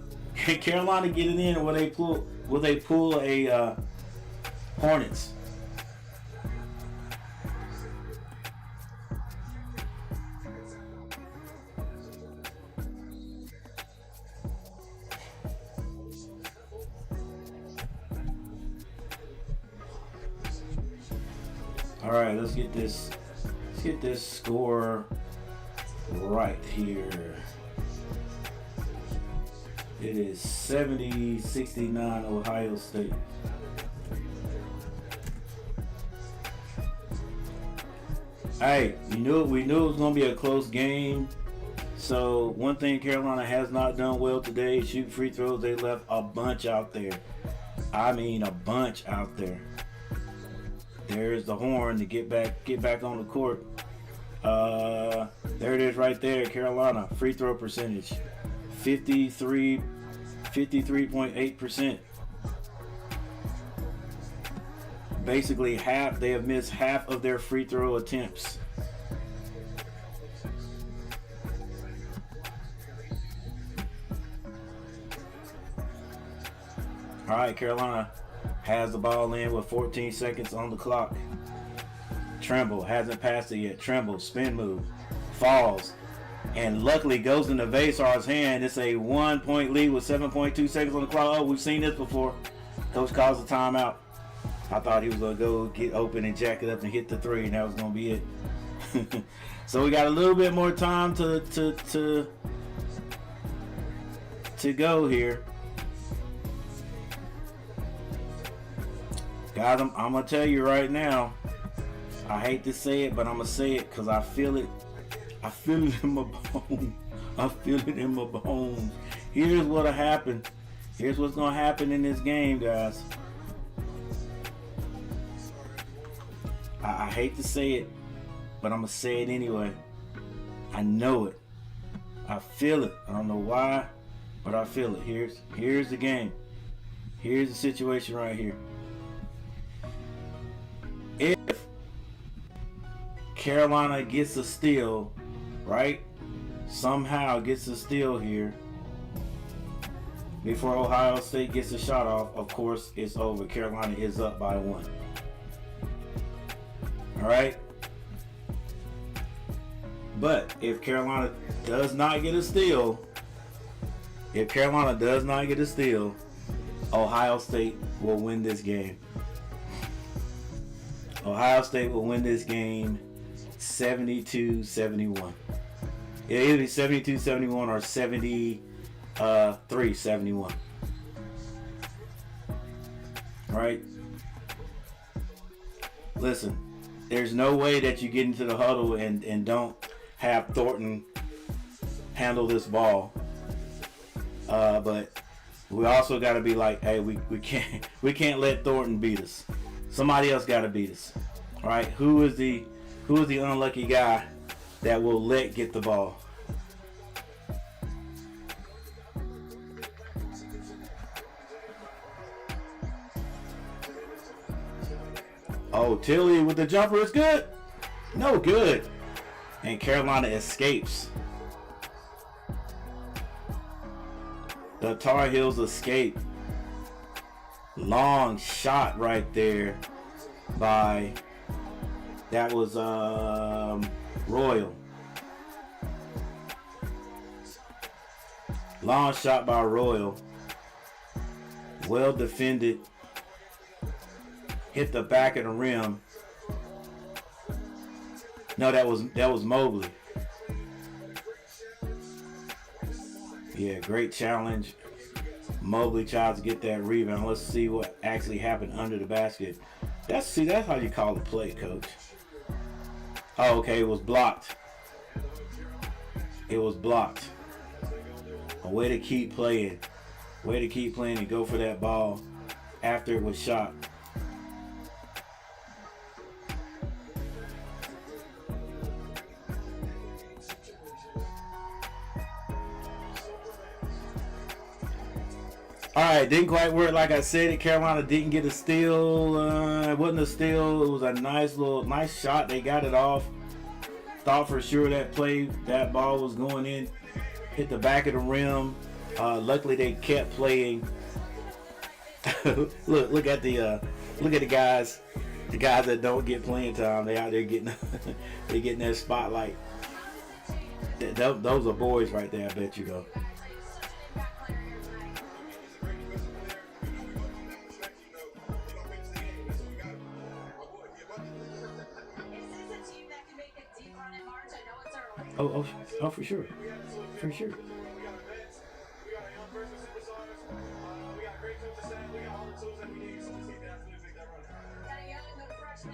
S1: get it in, or will they pull a Hornets? All right, let's get this score right here. It is 70-69 Ohio State. Hey, we knew it was going to be a close game. So one thing Carolina has not done well today, shoot free throws. They left a bunch out there. I mean, a bunch out there. There's the horn to get back on the court. There it is right there. Carolina free throw percentage 53.8%. Basically half. They have missed half of their free throw attempts. All right, Carolina has the ball in with 14 seconds on the clock. Trimble hasn't passed it yet. Trimble, spin move, falls, and luckily goes into Vasar's hand. It's a 1-point lead with 7.2 seconds on the clock. Oh, we've seen this before. Coach calls a timeout. I thought he was going to go get open and jack it up and hit the three, and that was going to be it. So we got a little bit more time to go here. Guys, I'm going to tell you right now, I hate to say it, but I'm going to say it because I feel it. I feel it in my bones. I feel it in my bones. Here's what'll happen. Here's what's going to happen in this game, guys. I hate to say it, but I'm going to say it anyway. I know it. I feel it. I don't know why, but I feel it. Here's the game. Here's the situation right here. If Carolina gets a steal, right? Somehow gets a steal here before Ohio State gets a shot off, of course, it's over. Carolina is up by 1. All right? But if Carolina does not get a steal, Ohio State will win this game. Ohio State will win this game 72-71. It'll either be 72-71 or 73-71. Right? Listen, there's no way that you get into the huddle and don't have Thornton handle this ball. But we also got to be like, hey, we can't let Thornton beat us. Somebody else got to beat us. All right? Who is the unlucky guy that will let get the ball? Oh, Tilly with the jumper is good. No good. And Carolina escapes. The Tar Heels escape. Long shot right there by, that was Royal. Long shot by Royal. Well defended. Hit the back of the rim. No, that was Mobley. Yeah, great challenge. Mobley tries to get that rebound. Let's see what actually happened under the basket. That's how you call the play, coach. Oh, okay, it was blocked. It was blocked. A way to keep playing. Way to keep playing and go for that ball after it was shot. All right, didn't quite work like I said it. Carolina didn't get a steal. It wasn't a steal. It was a nice shot. They got it off. Thought for sure that ball was going in. Hit the back of the rim. Luckily, they kept playing. look at the guys. The guys that don't get playing time. They out there getting they getting that spotlight. Those are boys right there. I bet you though. Oh, for sure. For sure.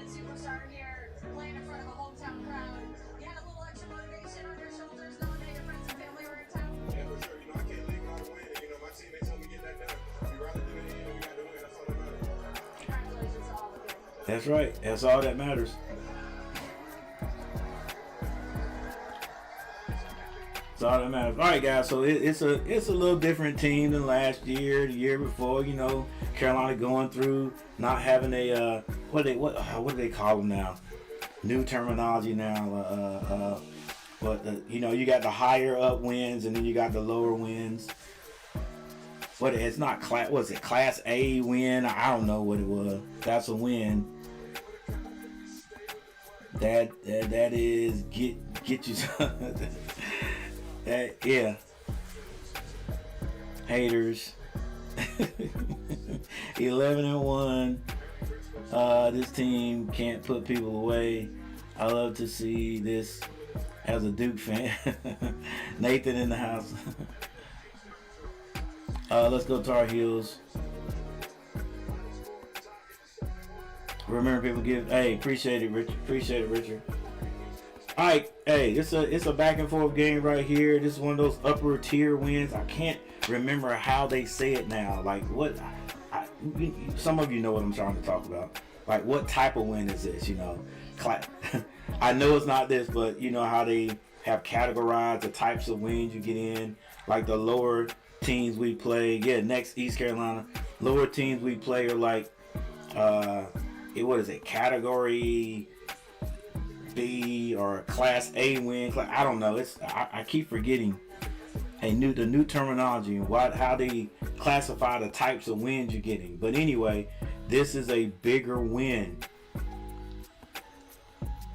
S1: Superstar here, playing in front of a hometown crowd. You had a little extra motivation on your shoulders, knowing that your friends and family were in town. Yeah, for sure. I can't leave without a win. My teammates helped me get that done. We rather do it in, we got to win. That's all that matters. Congratulations to all of you. That's right. That's all that matters. That's all that matters. All right, guys. So it's a little different team than last year, the year before. Carolina going through not having a what do they call them now? New terminology now. You got the higher up wins and then you got the lower wins. But it's not class. Was it Class A win? I don't know what it was. That's a win. That is get you some. Yeah. Haters. 11-1. This team can't put people away. I love to see this as a Duke fan. Nathan in the house. Let's go Tar Heels. Remember, people give. Hey, appreciate it, Richard. Appreciate it, Richard. All right, hey, it's a back and forth game right here. This is one of those upper tier wins. I can't remember how they say it now. Like what? Some of you know what I'm trying to talk about. Like what type of win is this? I know it's not this, but you know how they have categorized the types of wins you get in. Like the lower teams we play. Yeah, next East Carolina. Lower teams we play are like, what is it, category B or Class A win. I don't know. I keep forgetting the new terminology and how they classify the types of wins you're getting. But anyway, this is a bigger win.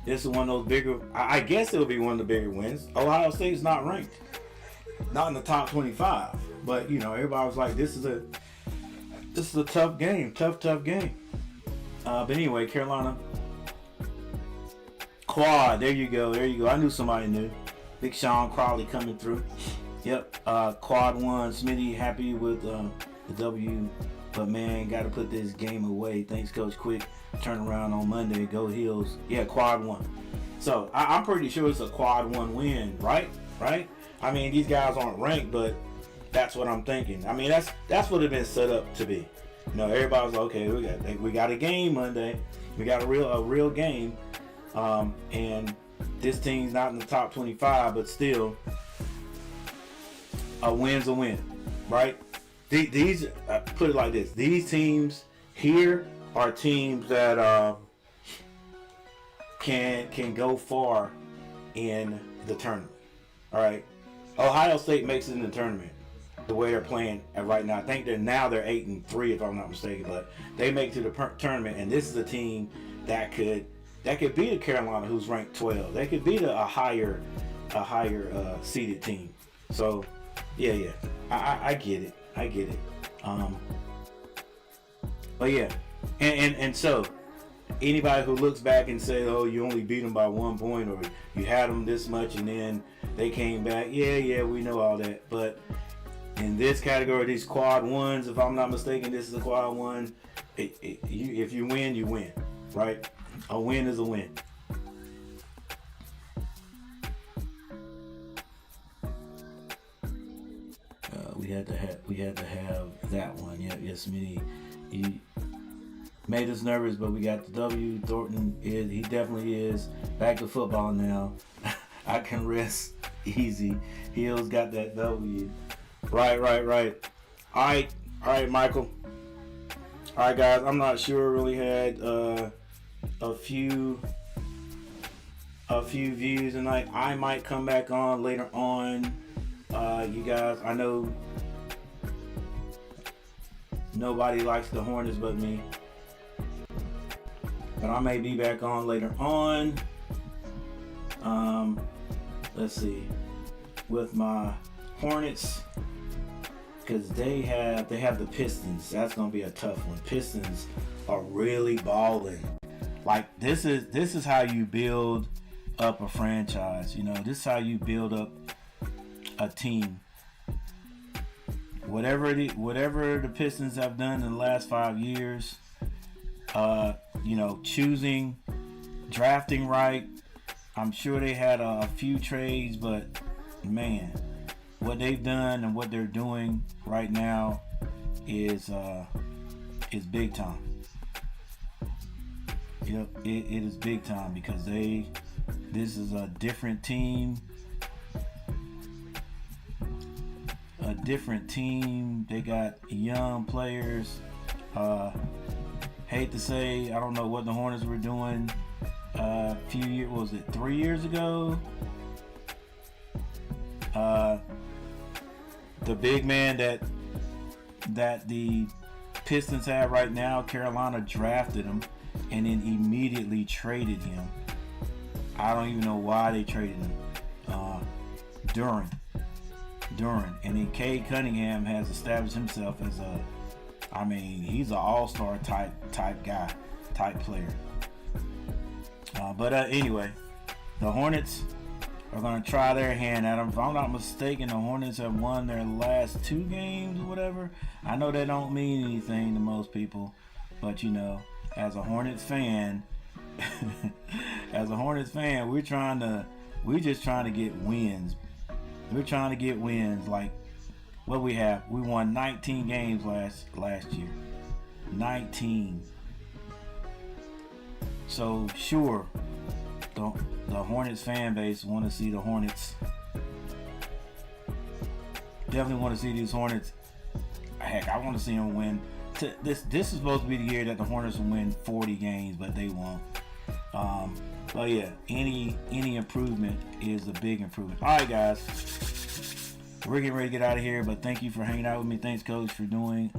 S1: This is one of those bigger. I guess it'll be one of the bigger wins. Ohio State's not ranked, not in the top 25. But everybody was like, this is a tough game, tough game. But anyway, Carolina quad. There you go. I knew somebody knew. Big Sean Crowley coming through. Yep. Quad one. Smitty happy with the W, but man, got to put this game away. Thanks, Coach Quick. Turn around on Monday. Go Heels. Yeah, quad one. So I'm pretty sure it's a quad one win, right? I mean, these guys aren't ranked, but that's what I'm thinking. I mean, that's what it's been set up to be. Everybody's like, okay, we got a game Monday. We got a real game. And this team's not in the top 25, but still, a win's a win, right? These put it like this: these teams here are teams that can go far in the tournament. All right, Ohio State makes it in the tournament the way they're playing right now. I think they're 8-3 if I'm not mistaken, but they make it to the tournament, and this is a team that could beat a Carolina who's ranked 12. They could beat a higher seeded team. So yeah, I get it. But yeah, and so anybody who looks back and says, oh, you only beat them by 1 point, or you had them this much and then they came back, yeah, we know all that. But in this category, these quad ones, if I'm not mistaken, this is a quad one. If you win, you win, right? A win is a win. We had to have that one. Yeah, yes, he made us nervous, but we got the W. Thornton he definitely is back to football now. I can rest easy. Heels got that W. Right. All right, Michael. All right, guys. I'm not sure. Really had a few views tonight. I might come back on later on. You guys, I know nobody likes the Hornets but me, but I may be back on later on. Let's see, with my Hornets, because they have the Pistons. That's gonna be a tough one. Pistons are really balling. Like this is how you build up a franchise. This is how you build up a team. Whatever the Pistons have done in the last 5 years, choosing, drafting right. I'm sure they had a few trades, but man, what they've done and what they're doing right now is big time. Yep, it is big time because this is a different team. They got young players. Hate to say, I don't know what the Hornets were doing a few years, was it 3 years ago? The big man that the Pistons have right now, Carolina drafted him and then immediately traded him. I don't even know why they traded him. Duran, and then Cade Cunningham has established himself as he's an all-star type guy, type player. But anyway, the Hornets are going to try their hand at them. If I'm not mistaken, the Hornets have won their last 2 games or whatever. I know that don't mean anything to most people, but as a Hornets fan, we're just trying to get wins. We're trying to get wins. Like what we have. We won 19 games last year. 19. So sure, the Hornets fan base want to see the Hornets. Definitely want to see these Hornets. Heck, I want to see them win this is supposed to be the year that the Hornets will win 40 games, but they won't. But yeah, any improvement is a big improvement. All right, guys, we're getting ready to get out of here, but thank you for hanging out with me. Thanks, Coach, for doing.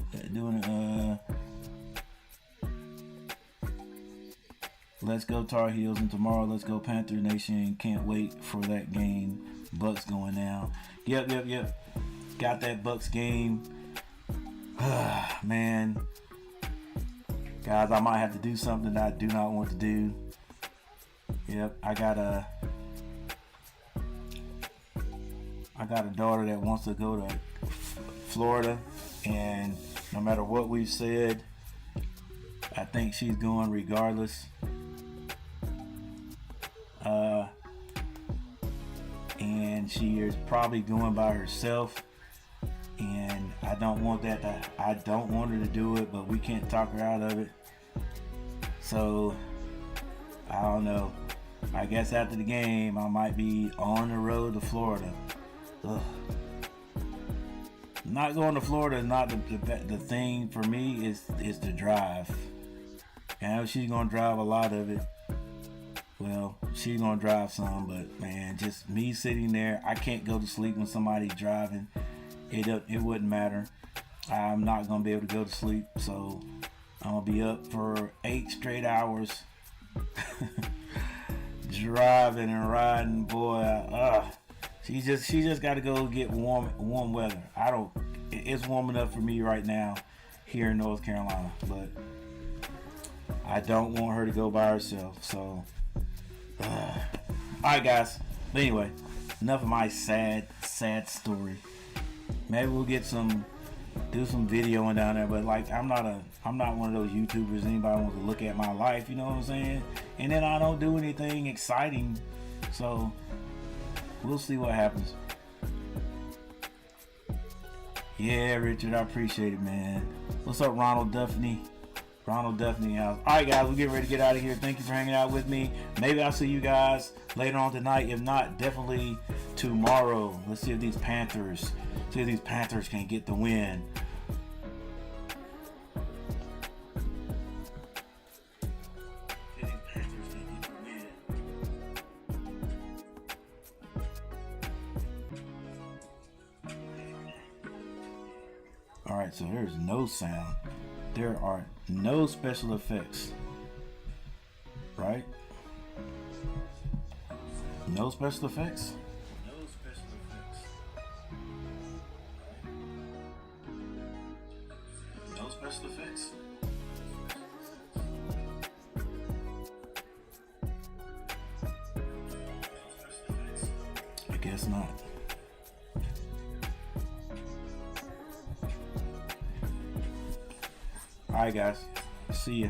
S1: Let's go Tar Heels, and tomorrow let's go Panther Nation. Can't wait for that game. Bucks going down. Yep. Got that Bucks game. Man, guys, I might have to do something that I do not want to do. Yep, I got a daughter that wants to go to Florida, and no matter what we've said, I think she's going regardless. And she is probably going by herself, and I don't want her to do it, but we can't talk her out of it. So I don't know. I guess after the game, I might be on the road to Florida. Ugh. Not going to Florida is not the thing for me. Is the drive. And if she's gonna drive a lot of it, well, she's gonna drive some. But man, just me sitting there, I can't go to sleep when somebody's driving. It wouldn't matter. I'm not gonna be able to go to sleep, so I'm gonna be up for 8 straight hours. Driving and riding, boy. She just got to go get warm weather. It's warm enough for me right now here in North Carolina, but I don't want her to go by herself. So, all right, guys. But anyway, enough of my sad story. Maybe we'll do some videoing down there, but like I'm not one of those YouTubers anybody wants to look at my life, you know what I'm saying? And then I don't do anything exciting, so we'll see what happens. Yeah, Richard, I appreciate it, man. What's up, Ronald Duffney? Ronald Duffney house. All right, guys, we're getting ready to get out of here. Thank you for hanging out with me. Maybe I'll see you guys later on tonight. If not, definitely tomorrow. Let's see if these Panthers can get the win. All right, so there's no sound. There are no special effects, right? No special effects? No special effects? I guess not. All right, guys. See ya.